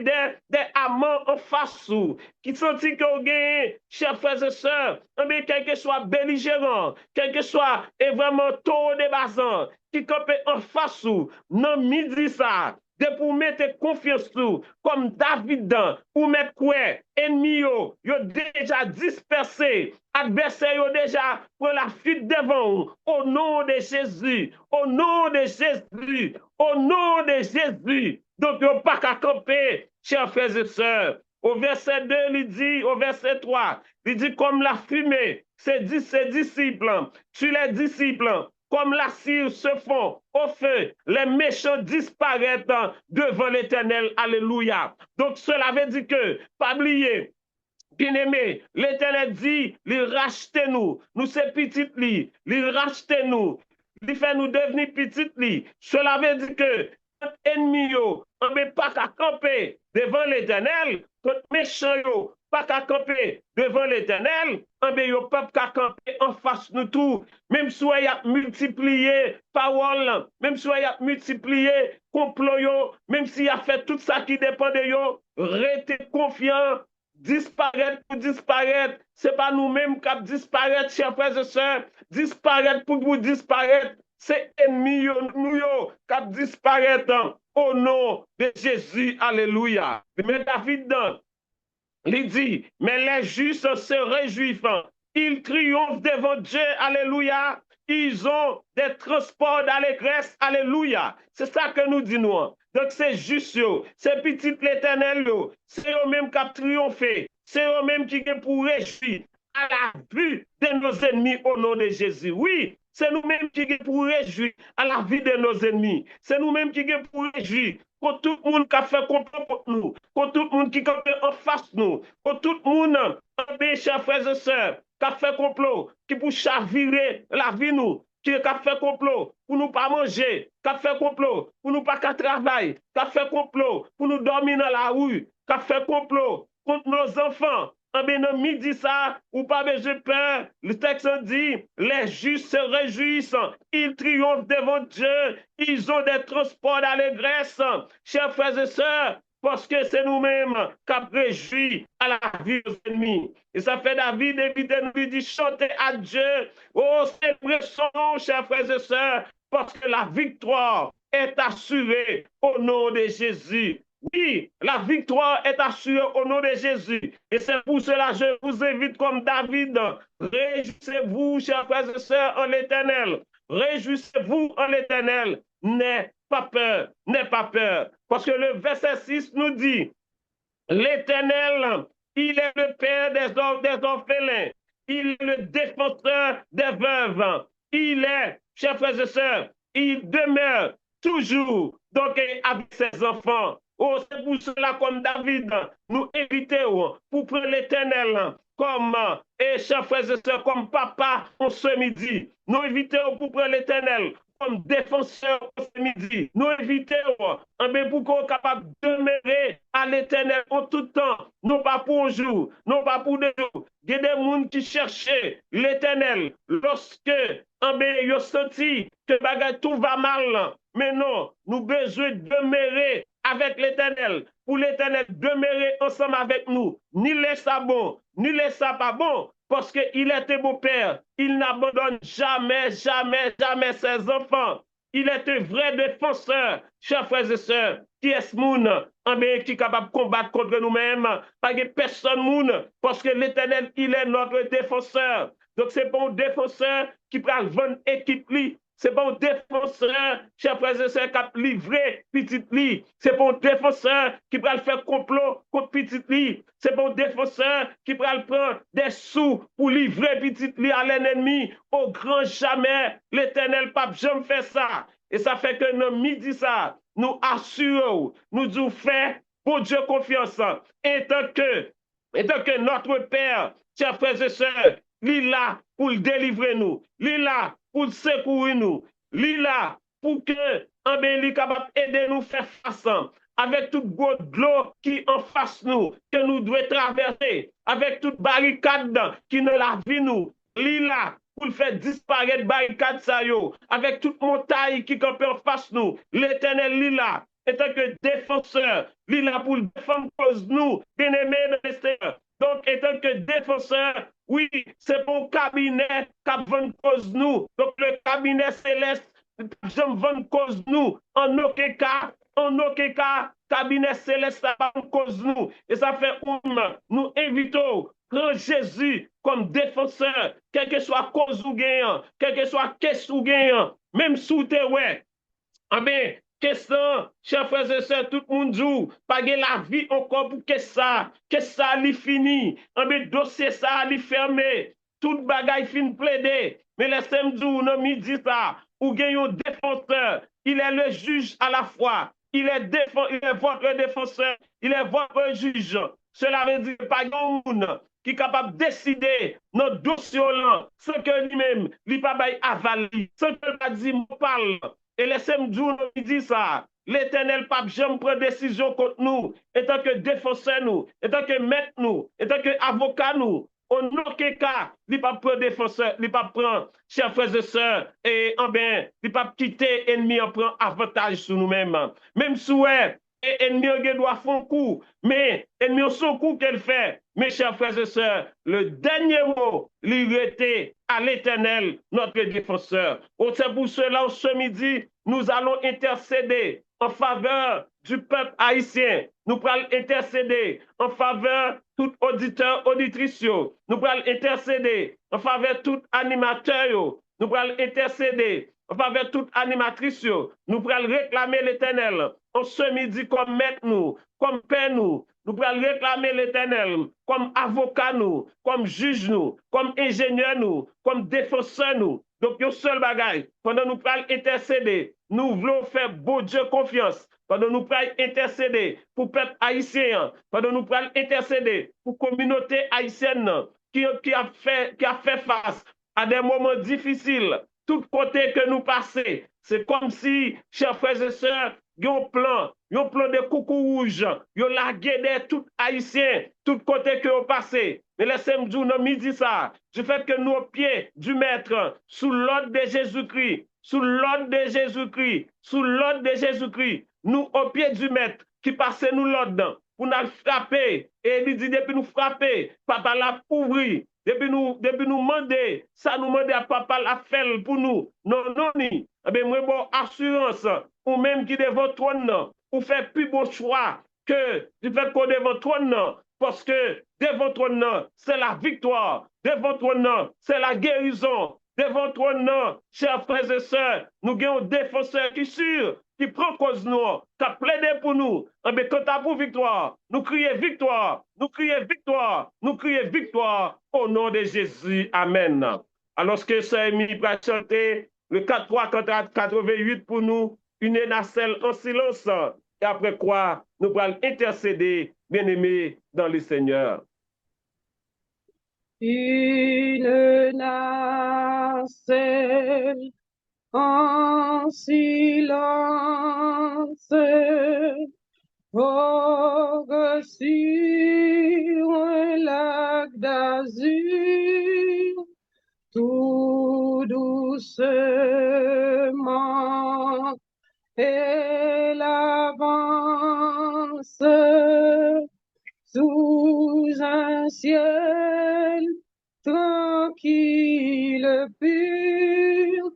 des Amans en face ou, qui senti que vous avez, chers frères et sœurs, mais quel que soit belligérant, quel que soit et vraiment taureau de bazan, qui campe en face ou, non, midi ça, de pour mettre confiance sous, comme David ou mettre quoi, ennemi yo déjà dispersé, adversaire yo déjà pour la fuite devant, au nom de Jésus, au nom de Jésus, au nom de Jésus. Donc yo pas qu'à camper, chers frères et sœurs. Au verset 2, il dit, au verset 3, il dit comme la fumée, ses disciples, tu les disciples, comme la cire se fond au feu, les méchants disparaissent devant l'Éternel. Alléluia. Donc cela veut dire que, pas oublier, bien-aimé, l'Éternel dit, il rachetez nous, nous c'est petit lit, il rachetez nous, il fait nous devenir petit lit. Cela veut dire que notre ennemi, on ne peut pas qu'à camper devant l'Éternel, notre méchant, pas qu'à camper devant l'Éternel, on ne peut pas qu'à camper en face de nous tout. Même si on a multiplié parole, même si on a multiplié complot, même s'il a fait tout ça qui dépend de yo, restez confiant. Disparaître pour disparaître, c'est pas nous-mêmes qui disparaître, chers frères et sœurs. Disparaître pour vous disparaître, c'est ennemis nous qui disparaître au nom de Jésus. Alléluia. Mais David, il dit, mais les justes se réjouissent, ils triomphent devant Dieu. Alléluia. Ils ont des transports d'allégresse. Alléluia. C'est ça que nous disons. Donc c'est juste, c'est petit l'Éternel, c'est eux-mêmes qui ont triomphé, c'est eux-mêmes qui ont pour réjouir à la vue de nos ennemis au nom de Jésus. Oui, c'est nous-mêmes qui avons pour réjouir à la vie de nos ennemis. C'est nous-mêmes qui avons pour réjouir pour tout le monde qui a fait complot pour nous, pour tout le monde qui a en face de nous, pour tout le monde, mes chers frères et sœurs, qui a fait complot, qui pour chavirer la vie nous, qui a fait complot pour nous pas manger, qui a fait complot pour nous pas travailler, qui a fait complot pour nous dormir dans la rue, qui a fait complot contre nos enfants. En bien, midi ça, ou pas besoin de peur. Le texte dit, les justes se réjouissent, ils triomphent devant Dieu, ils ont des transports d'allégresse. Chers frères et sœurs, parce que c'est nous-mêmes qui avons réjoui à la vie de nos ennemis. Et ça fait David, évidemment, lui dit, chantez à Dieu. Oh, célébrez son nom, chers frères et sœurs, parce que la victoire est assurée au nom de Jésus. Oui, la victoire est assurée au nom de Jésus. Et c'est pour cela que je vous invite comme David. Réjouissez-vous, chers frères et sœurs, en l'Éternel. Réjouissez-vous en l'Éternel. N'ayez pas peur, n'ayez pas peur. Parce que le verset 6 nous dit, l'Éternel, il est le Père des orphelins. Il est le défenseur des veuves. Il est, chers frères et sœurs, il demeure toujours donc avec ses enfants. Oh, c'est pour cela, comme David, nous invitons pour prendre l'Éternel comme, et chers frères et sœurs, comme papa en ce midi. Nous invitons pour prendre l'Éternel comme défenseur ce midi. Nous invitons pour qu'on soit capable de demeurer à l'Éternel en tout temps, non pas pour un jour, non pas pour deux jours. Il y a des gens qui cherchaient l'Éternel lorsque ils ont senti que tout va mal. Mais non, nous avons besoin de demeurer avec l'Éternel, pour l'Éternel demeurer ensemble avec nous. Ni laisse ça bon, ni laisse ça pas bon, parce qu'il est un bon père. Il n'abandonne jamais, jamais, jamais ses enfants. Il est un vrai défenseur, chers frères et sœurs. Qui est ce monde qui est capable de combattre contre nous-mêmes? Pas de personne monde, parce que l'Éternel, il est notre défenseur. Donc, c'est pas un défenseur qui prend vendre équipe li. C'est pas un défenseur, chers frères et sœurs, qui a livré petit lit. C'est pas un défenseur qui va le faire complot contre petit lit. C'est pas un défenseur qui va le prendre des sous pour livrer petit lit à l'ennemi. Au grand jamais, l'Éternel pape jamais fait ça. Et ça fait que nous midi ça, nous assurons, nous disons fait pour Dieu confiance. Et tant que notre Père, chers frères et sœurs, il a pour délivrer nous. Li là pour secourir nous. Li là pour que en ben li capable aider nous faire face avec toute goutte de l'eau qui en face nous, que nous devons traverser, avec toute barricade qui ne la vie nous. Li là pour faire disparaître barricade ça yo, avec toute montagne qui campe en face nous. L'Éternel li là en tant que défenseur, il est là pour défendre cause nous, bien-aimés dans l'extérieur. Donc, en tant que défenseur, oui, c'est pour cabinet qui vend cause nous. Donc, le cabinet céleste, j'aime vendre cause nous. En aucun cas, cabinet céleste, ça va cause nous. Et ça fait nous invitons prends Jésus comme défenseur, quelle que soit cause ou gagnant, quelle que soit caisse ou gagnant, même sous tes ouais. Ah ben, qu'est-ce que chers frères et sœurs, tout le monde joue, pas la vie encore pour que ça, li fini. Ah ben, dossier ça, li fermé, tout bagaille fin plaidé. Mais laissez-moi dire, non, midi ça, ou gagne un défenseur, il est le juge à la fois, il est votre défenseur, il est votre juge. Cela veut dire pas grand monde qui est capable de décider notre dossier là, sans que lui-même, lui pas avali, sans que pas dit, parle. Et laissez-moi dire ça. L'Éternel pape jamais prend décision contre nous, étant que défenseur nous, étant que maître nous, étant que avocat nous. En aucun cas, il ne pas prendre défenseur, il ne pas prendre, chers frères et sœurs, et en bien, il ne pas quitter l'ennemi en prend avantage sur nous-mêmes. Même si ennemi doit faire un coup, mais ennemi son coup qu'elle fait. Mes chers frères et sœurs, le dernier mot, il était à l'Éternel, notre défenseur. C'est pour cela, ce midi, nous allons intercéder en faveur du peuple haïtien. Nous allons intercéder en faveur de tout auditeur, auditrice. Nous allons intercéder en faveur de tout animateur. Nous allons intercéder en faveur de toute animatrice. Nous allons réclamer l'Éternel en ce midi comme maître nous, comme père nous. Nous allons réclamer l'Éternel comme avocat nous, comme juge nous, comme ingénieur nous, comme défenseur nous. Donc, un seul bagage, pendant nous allons intercéder, nous voulons faire beau Dieu confiance. Pendant nous allons intercéder pour le peuple haïtien, pendant nous allons intercéder pour la communauté haïtienne qui a fait face à des moments difficiles. Tout côté que nous passons, c'est comme si, chers frères et sœurs, il y a un plan de coucou rouge, il y a la guerre de tout haïtien, tout côté que vous passez. Mais laissez-moi dire, non, midi ça, du fait que nous, au pied du maître, sous l'ordre de Jésus-Christ, sous l'ordre de Jésus-Christ, sous l'ordre de Jésus-Christ, nous, au pied du maître, qui passe nous l'ordre, pour nous frapper, et il dit, depuis nous frapper, papa l'a ouvri, depuis nous demander, ça nous demande à papa la faire pour nous. Non, non, ni. Eh bien, moi, bon, assurance, ou même qui devant votre trône, ou faire plus bon choix que du fait qu'on devant votre trône, parce que devant votre trône, c'est la victoire. Devant votre trône, c'est la guérison. Devant votre trône, chers frères et sœurs, nous avons un défenseur qui est sûr, qui prend cause nous, qui a plaidé pour nous. Eh bien, quand à pour victoire, nous crions victoire, nous crions victoire, nous crions victoire au nom de Jésus. Amen. Alors que Sœur Émilie va chanter le 4-3-88 pour nous, une nacelle en silence, et après quoi, nous allons intercéder, bien-aimés, dans le Seigneur. Une nacelle en silence, vogue sur un lac d'azur, tout doucement, elle avance sous un ciel tranquille, pur,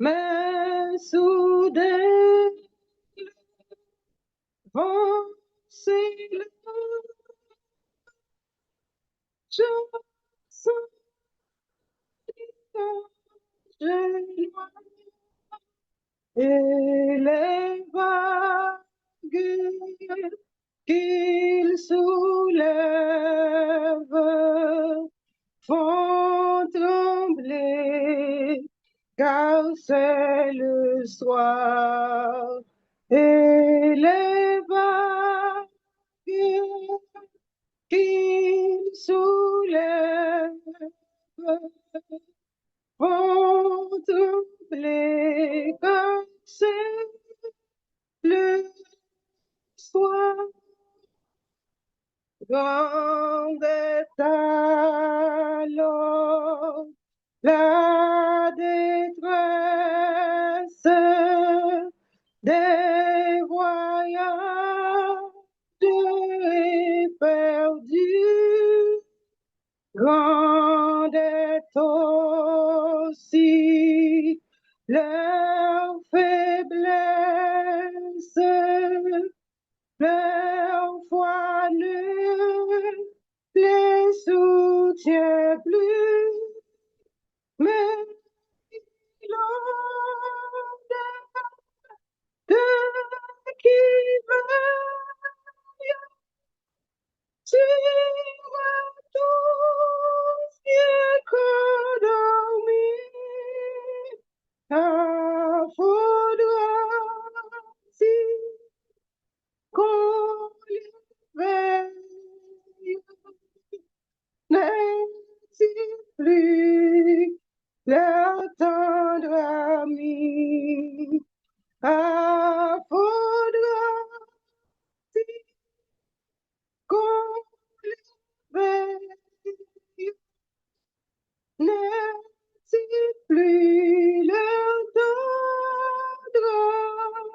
mais soudain, vent s'élève, je sens et les vagues qu'il soulève font trembler, car c'est le soir, et les vagues qu'il soulève troublé comme c'est le soir. Grande est alors la détresse des voyages éperdus. Grande est aussi leur faiblesse, leur foi ne les soutient plus, mais l'onde de qui veille sur tous les qu'endormis, faudra-t-il qu'on les veille, n'est-il plus leur tendre ami? Faudra-t-il qu'on les veille, n'est-il plus leur tendre ami?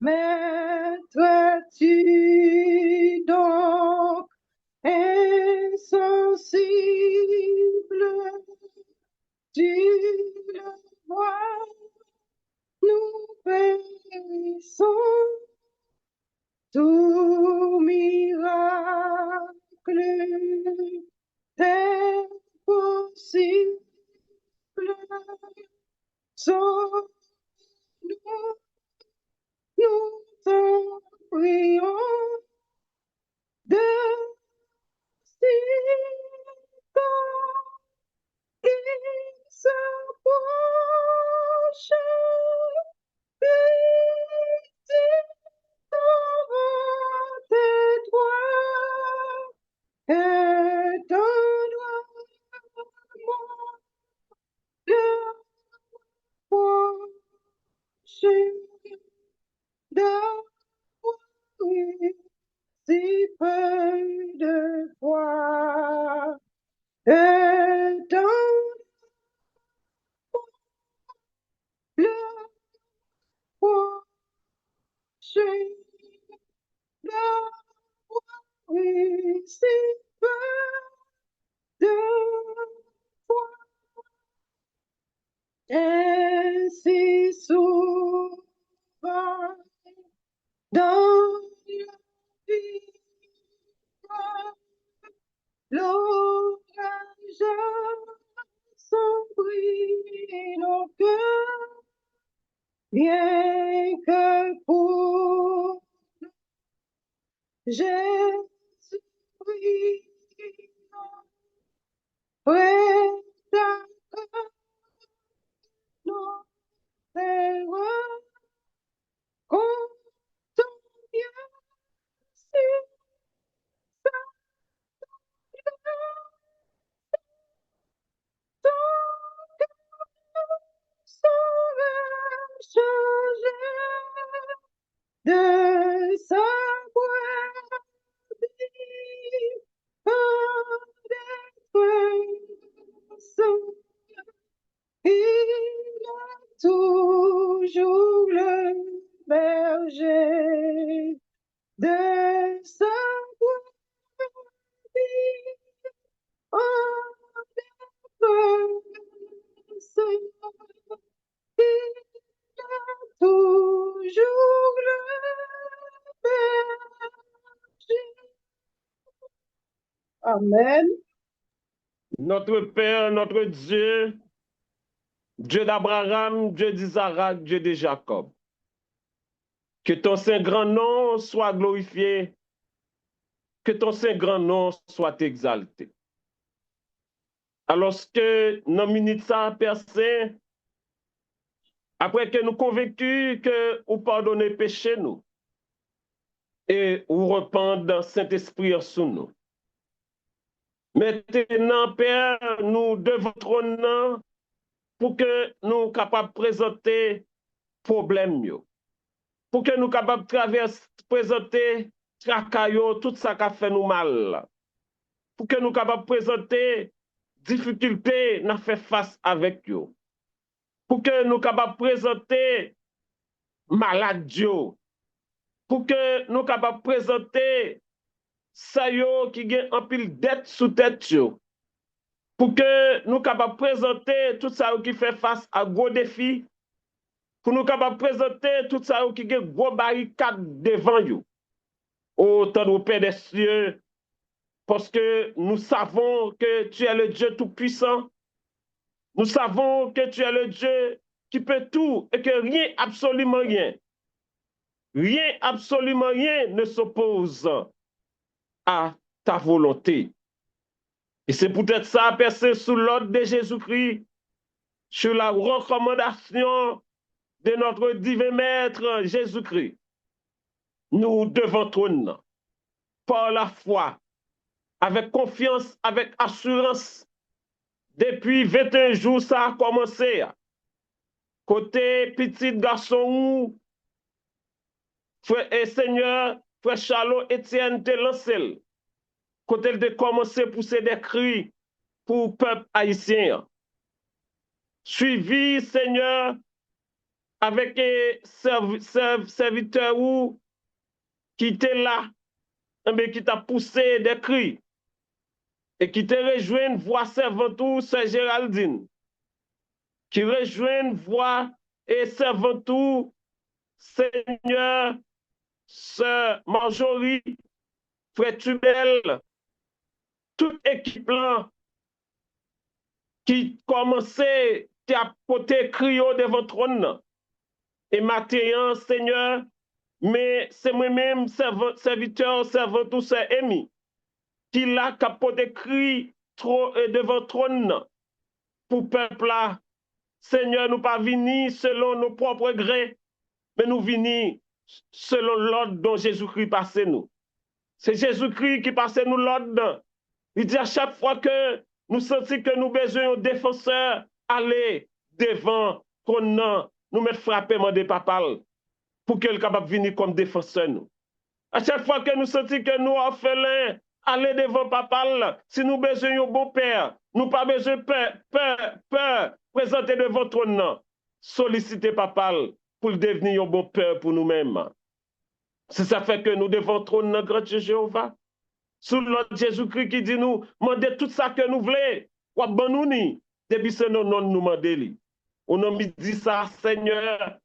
M'être-tu donc insensible? Tu le vois, nous périssons. Tout miracle est possible. Sauve-nous, nous t'en prions, de sitôt qu'il s'approche, tais-toi et donne-moi de prochain d'avoir si peu de foi et donne-moi le prochain d'avoir si peu de foi. Ainsi souvent dans la vie, l'orage assombrit nos cœurs, bien que pour Jésus-Christ, près d'accord, nos erreurs, comptons bien sur sa grâce, ton cœur sera changé de savoir vivre d'être saint. Il a toujours le berger de savoir vivre d'être saint. Il a toujours le berger. Amen. Notre Père, notre Dieu, Dieu d'Abraham, Dieu d'Isaac, Dieu de Jacob. Que ton saint grand nom soit glorifié, que ton saint grand nom soit exalté. Alors que nos minutes ça Père, après que nous convaincus que vous pardonnez péché nous et vous repentez dans Saint-Esprit sous nous. Maintenant, Père, nous devons trône pour que nous capables de présenter problème, pour que nous capables de présenter tracaillot, tout ça qui a fait nous mal, pour que nous capables de présenter difficultés, nous fait face avec eux, pour que nous capables de présenter maladie, pour que nous capables de présenter ça yo qui gagne un pile dette sous tête yo, pour que nous capables de présenter tout ça qui fait face à gros défis, pour nous capables de présenter tout ça qui gagne gros barricade devant yo. Autant de Père des cieux, parce que nous savons que tu es le Dieu tout-puissant. Nous savons que tu es le Dieu qui peut tout et que rien, absolument rien ne s'oppose à ta volonté. Et c'est peut-être ça, percé sous l'ordre de Jésus-Christ, sur la recommandation de notre divin Maître Jésus-Christ. Nous devons trôner par la foi, avec confiance, avec assurance. Depuis 21 jours, ça a commencé. Côté petit garçon, frère et Seigneur, frère Charlot Étienne te lancé. Côté il a commencé à pousser des cris pour le peuple haïtien. Suivi, Seigneur, avec les serviteurs qui étaient là, mais qui t'a poussé des cris et qui te rejoignent voix servantou, Sœur Géraldine, qui rejoignent voix et servantou, Seigneur, Sœur Marjorie, Frère Tubel, toute équipe là qui commençait à porter crio devant le trône. Et maintenant, Seigneur, mais c'est moi-même, serviteur, servantou, Sœur Amy, qui l'a capoté cri devant le trône pour le peuple là. Seigneur, nous pas venir selon nos propres grés, mais nous venir selon l'ordre dont Jésus-Christ passait nous. C'est Jésus-Christ qui passait nous l'ordre. Il dit à chaque fois que nous sentons que nous besoin de défenseurs, aller devant trône, nous mettre frapper des papal pour qu'elle capable de venir comme défenseur nous. À chaque fois que nous sentons que nous orphelins, aller devant papal, si nous besoin de bon père, nous pas besoin de peur, présenter devant trône, solliciter papal pour devenir un bon père pour nous-mêmes. C'est ça fait que nous devons trône notre grand Dieu Jéhovah. Sous l'ordre Jésus-Christ qui dit nous, demandez tout ça que nous voulons, ou bon nous ni, depuis ce nom nous demandez. Au nom dit ça, Seigneur,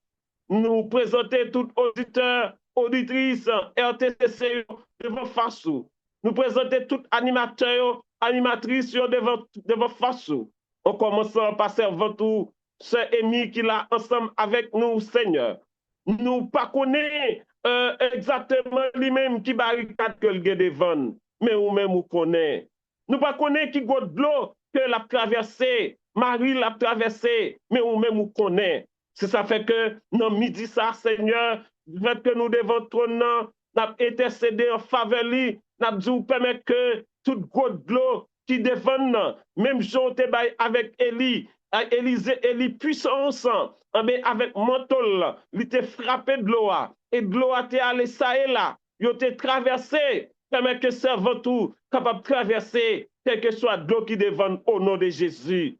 nous présenter tout auditeur, auditrice, RTCC devant face. Nous présenter tout animateur, animatrice devant face. En commençant par servantou, Sœur Amy qui l'a ensemble avec nous, Seigneur. Nous pas connaissons exactement lui-même qui barricade que le devant, mais ou même ou connaît. Nous pas connaissons qui got de l'eau que l'a traversé, Marie l'a traversé, mais ou même ou connaît. C'est ça fait que dans midi ça, Seigneur, fait que nous devons trôner, nous intercéder en faveur lui, nous dit permettre que toute goutte de l'eau qui devant, même Jean avec Élie, Élie puissance, avec manteau, il était frappé de l'eau, et de l'eau a été allé ça et là, il a été traversé, permet que servant tout capable de traverser, quel que soit l'eau qui devant au nom de Jésus.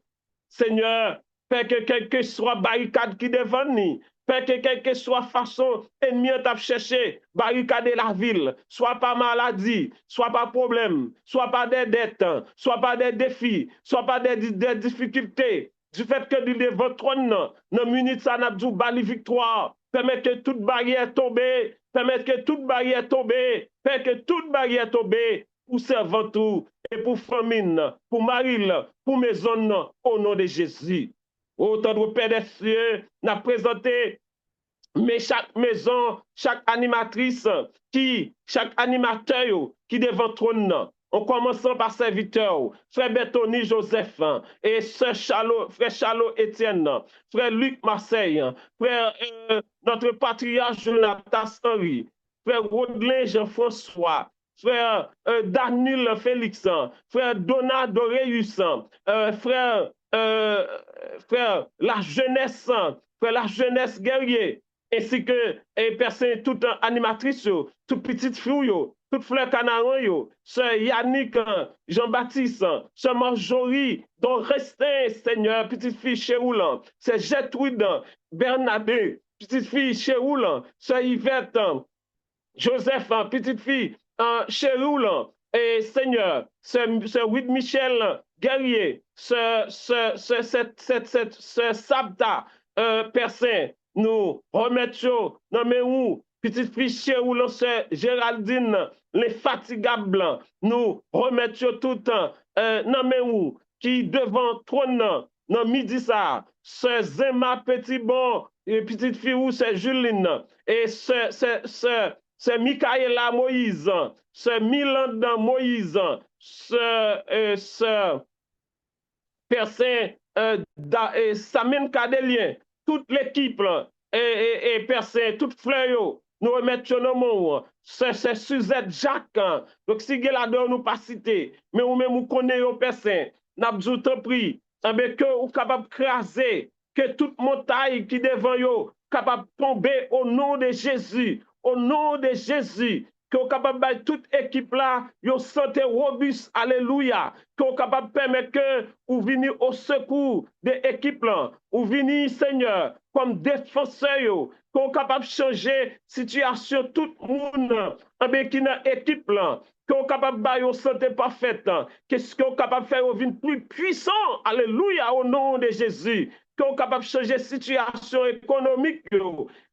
Seigneur, fait que quel que soit barricade qui devant nous, fait que quelle que soit façon ennemi t'a cherché, barricader la ville, soit pas maladie, soit pas problème, soit pas des dettes, soit pas des défis, soit pas des difficultés. Du fait que du devant trône, dans minute ça n'a pas bali victoire, permet que toute barrière tombe, permet que toute barrière tombe, fait que toute barrière tombe pour servant tout et pour famine, pour Maril, pour maison, au nom de Jésus. Autant de Père des cieux, n'a présenté mais chaque maison, chaque animatrice, chaque animateur qui devant trône, en commençant par serviteur, frère Bertoni Joseph, et frère Charlot Étienne, frère Luc Marseille, frère notre patriarche Jonathan Henry, frère Rodelin Jean-François, frère Daniel Félix, frère Donald Doreus, frère, frère la jeunesse guerrier, ainsi que personne, toute animatrice, toute petite fille, toute fleur canaron, sœur Yannick, Jean-Baptiste, sœur Marjorie, dont restait, Seigneur, petite fille Chéoulan, c'est Gertrude, Bernadette, petite fille Chéoulan, sœur Yvette, Joseph, petite fille, Chéroul, et Seigneur, ce Whit Michel Guerrier, ce Sabda, Père Saint, nous remettons, non mais où, petite fille Chéroul, ce Géraldine, les fatigables, nous remettons tout le temps, non mais où, qui devant trône, non midi ça, ce Zema Petit Bon, et petite fille où c'est Juline, et c'est Michaela Moïse, c'est Milan Moïse, ce Persin Samin Kadelien, toute l'équipe, et Persin, toute fleur, nous remettons nos mots. C'est Suzette Jacques. Donc, si vous avez nous pas cité, mais ou même vous connaissez Persin, nous t'en prie, que vous capable de craser, que toute montagne qui devant vous capable de tomber au nom de Jésus, au nom de Jésus, que vous capable de toute équipe là, yo santé robuste, alléluia, que vous capable de permettre que vous venez au secours de l'équipe là, vous venez, Seigneur, comme défenseur, que vous capable de changer situation tout le monde, qui dans l'équipe là, que vous capable de une santé parfaite, qu'est-ce que vous capable de faire, vous venez plus puissant, alléluia, au nom de Jésus, que vous capable de changer situation économique,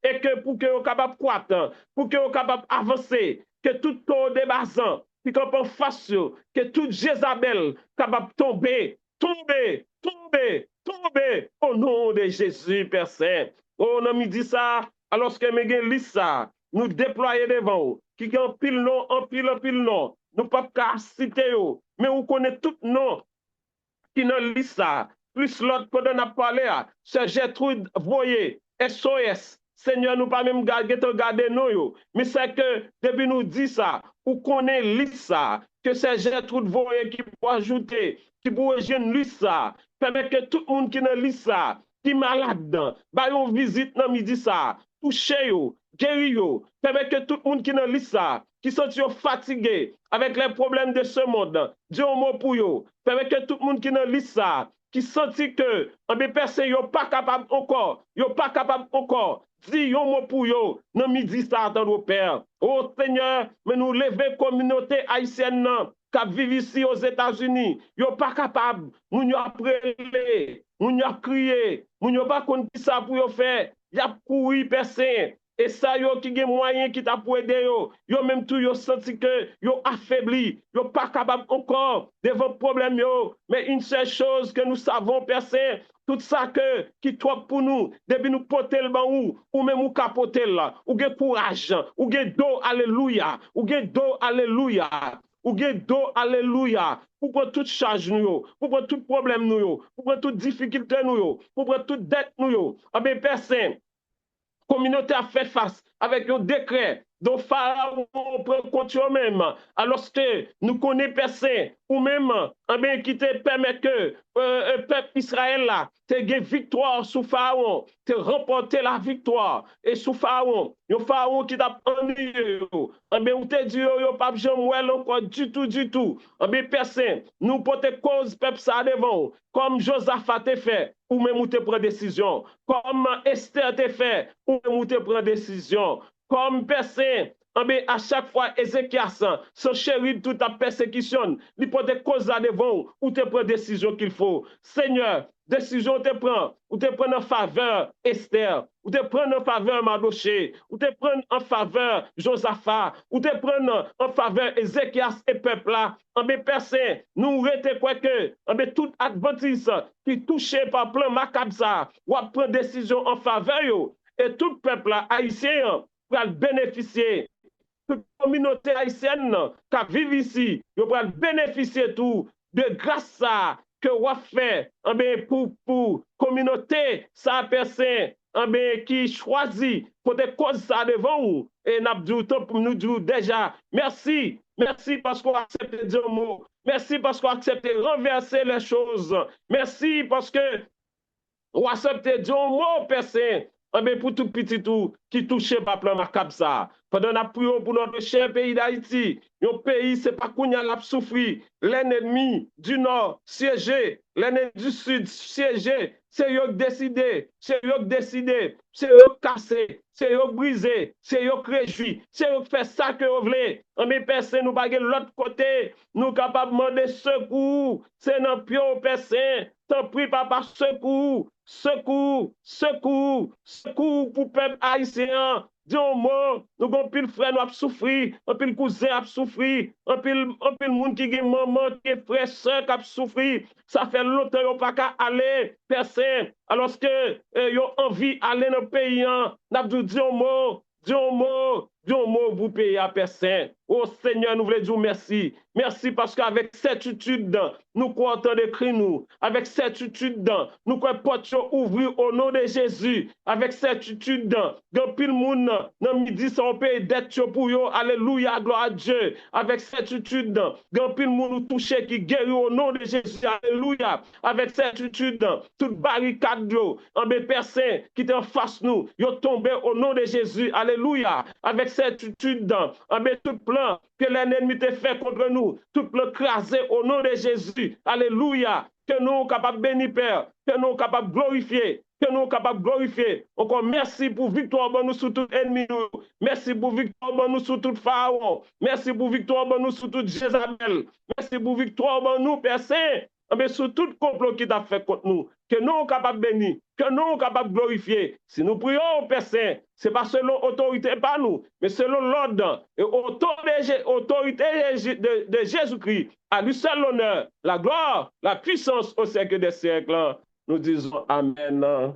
et que pour que vous capable de croître, pour que vous capable d'avancer, que tout taux débassant, qui est en face, que toute Jézabel capable de tomber, tomber, tomber, tomber, au nom de Jésus, Père Saint. Oh, on a dit ça, alors que nous lis ça, nous déployer devant vous, qui en pile non, en pile non, nous pas qu'à citer, mais on connaît tout nom qui ne lit ça, plus l'autre que nous a parlé, c'est Gertrude Voyer, SOS. Seigneur, nous pas même garder nous, mais c'est que depuis nous dit ça, ou connaît lit ça, que c'est Gertrude Voyer qui peut ajouter, qui peut jeune ça, permet que tout le monde qui ne lit ça, qui est malade, bah on visite dans midi ça, toucher yo, guérir yo, permet que tout le monde qui ne lit ça, qui sont fatigués avec les problèmes de ce monde, Dieu mot pour yo, permet que tout le monde qui ne lit ça, qui sentit que en personne yo pas capable encore, yo pas capable encore, dis yo mot pour yo, non midi ça dans nos pères. Oh Seigneur, mais nous lever communauté haïtienne qui vivent ici aux États-Unis, yo pas capable, moun yo aprele, moun yo crié, moun yo pas konn qui ça pour yo faire, y a couru personne. Et ça, yo qui gen moyen qui t'a pour aider yo même tout yo senti que yo affaibli, yo pas capable encore devant problème yo. Mais une seule chose que nous savons, personne, tout ça que qui trop pour nous, depuis nous porter le ban ou même ou capoter là, ou gen courage, ou gen dos, alléluia, ou gen dos, alléluia. Ou gen do, alléluia, pour prendre toute charge nous, pour prendre tout problème nous, pour prendre toute difficulté nous, pour prendre toute dette nous. Ah ben personne, communauté a fait face avec un décret dont Pharaon prend compte même, alors que nous connaissons personne, ou même qui te permet que le peuple Israël là, te gagne victoire sous Pharaon, te remporter la victoire, et sous Pharaon, un Pharaon qui t'a ennuyé, ou te dit, yo pas jamais encore du tout, personne, nous porter cause peuple ça devant, comme Josaphat te fait, ou même ou te prend décision, comme Esther te fait, ou même ou te prend décision, comme personne, à chaque fois, Ézéchias, son chéri, toute ta persécution, il peut te cause devant ou te prend décision qu'il faut. Seigneur, décision te prend, ou te prend en faveur Esther, ou te prend en faveur Mardoché, ou te prend en faveur Josaphat, ou te prend en faveur Ézéchias et peuple là. Personne, nous rete quoi que, tout adventiste qui touché par plein macabza, ou à prendre décision en faveur yo, et tout peuple là, haïtien, pour bénéficier, toute communauté haïtienne qui vit ici, pour bénéficier tout de grâce à que vous fait pour communauté, ça personne qui choisit pour te cause ça devant nous. Et nous disons déjà, merci, merci parce qu'on accepte de dire mot. Merci parce qu'on accepte de renverser les choses. Merci parce que on accepte de dire mot, Père Saint. Pour tout petit tout qui touche pas plan macab ça. Pendant la prière pour notre cher pays d'Haïti, un pays, c'est pas qu'on y a la souffri. L'ennemi du nord siégé, l'ennemi du sud siégé. C'est eux qui décident, c'est eux qui décident, c'est eux qui cassent, c'est eux qui brisent, c'est eux qui réjouissent, c'est eux qui font ça que vous voulez. Mais personne nous pas l'autre côté, nous capables de demander secours. C'est dans pire personne. T'en prie, papa, secours, secours, secours, secours pour le peuple haïtien. Dis-moi, mot, nous avons pile frère nous a souffert, un pile cousin a souffert, un pile monde qui est maman, qui est frère, soeur qui a souffert. Ça fait longtemps qu'ils pas qu'à aller, personne. Alors que ils ont envie d'aller dans le pays, n'a pas dit un mot, vous payez à personne. Oh Seigneur, nous voulons dire merci. Merci parce qu'avec certitude, nous croyons de cri nous. Avec certitude, nous croyons porte ouvrir au nom de Jésus. Avec certitude, dans pile monde, dans midi, ça on peut d'être pour eux. Alléluia, gloire à Dieu. Avec certitude, dans pile monde nous toucher qui guérit au nom de Jésus. Alléluia. Avec certitude, toute barricade, en personne qui est en face nous, ils tombé au nom de Jésus. Alléluia. Avec certitude, en tout plan que l'ennemi te fait contre nous, tout plan crasé au nom de Jésus. Alléluia. Que nous sommes capables de bénir, Père, que nous sommes capables de glorifier, que nous sommes capables de glorifier. Encore merci pour victoire nous sur tout ennemi. Merci pour victoire nous sur tout Pharaon. Merci pour victoire nous sur tout Jézabel. Merci pour victoire nous, Père Saint. Mais sur tout complot qui t'a fait contre nous, que nous sommes capables de bénir, que nous sommes capables de glorifier. Si nous prions, Père Saint, ce n'est pas selon autorité par nous, mais selon l'ordre et autorité de Jésus-Christ. À lui seul l'honneur, la gloire, la puissance au siècle des siècles. Nous disons Amen.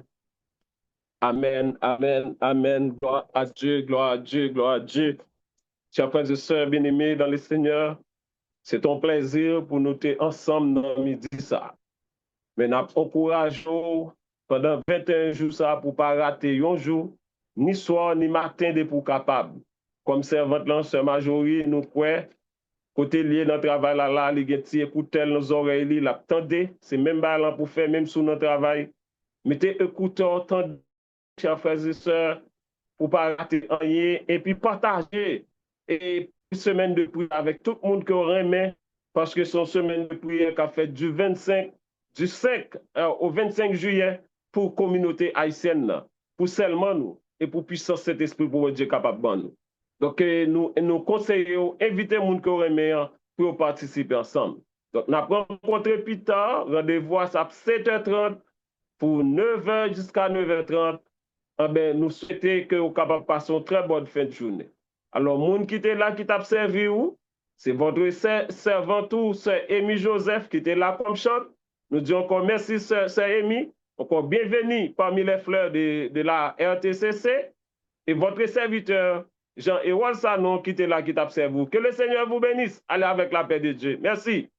Amen, Amen, Amen. Gloire à Dieu, gloire à Dieu, gloire à Dieu. Chers frères et sœurs bien-aimés dans le Seigneur, c'est un plaisir pour nous être ensemble dans midi ça. Mais nous encourageons pendant 21 jours ça pour ne pas rater un jour, ni soir, ni matin de pour capable. Comme servante là, sœur Majorie, nous croyons, côté lié dans le travail là, les gens écoutent nos oreilles, l'attendez, c'est même pas pour faire, même sous notre travail. Mettez écouteurs, attendez, chers frères et sœurs, pour ne pas rater rien, et puis partagez. Et une semaine de prière avec tout le monde qui aurait aimé, parce que c'est une semaine de prière qui a fait du 5 au 25 juillet pour la communauté haïtienne, pour seulement nous, et pour puissance cet esprit pour Dieu capable de nous. Donc, nous conseillons, inviter les gens qui auraient aimé pour participer ensemble. Donc, nous avons rencontré plus tard, rendez-vous à 7h30 pour 9h jusqu'à 9h30. Nous souhaitons que vous capable passer une très bonne fin de journée. Alors, les gens qui étaient là, qui t'a servi, c'est votre servante, Sœur Amy Joseph, qui était là comme chante. Nous disons encore merci, Sœur Amy. Encore bienvenue parmi les fleurs de la RTCC. Et votre serviteur, Jean-Ewal Sanon, qui était là, qui t'a servi. Que le Seigneur vous bénisse. Allez avec la paix de Dieu. Merci.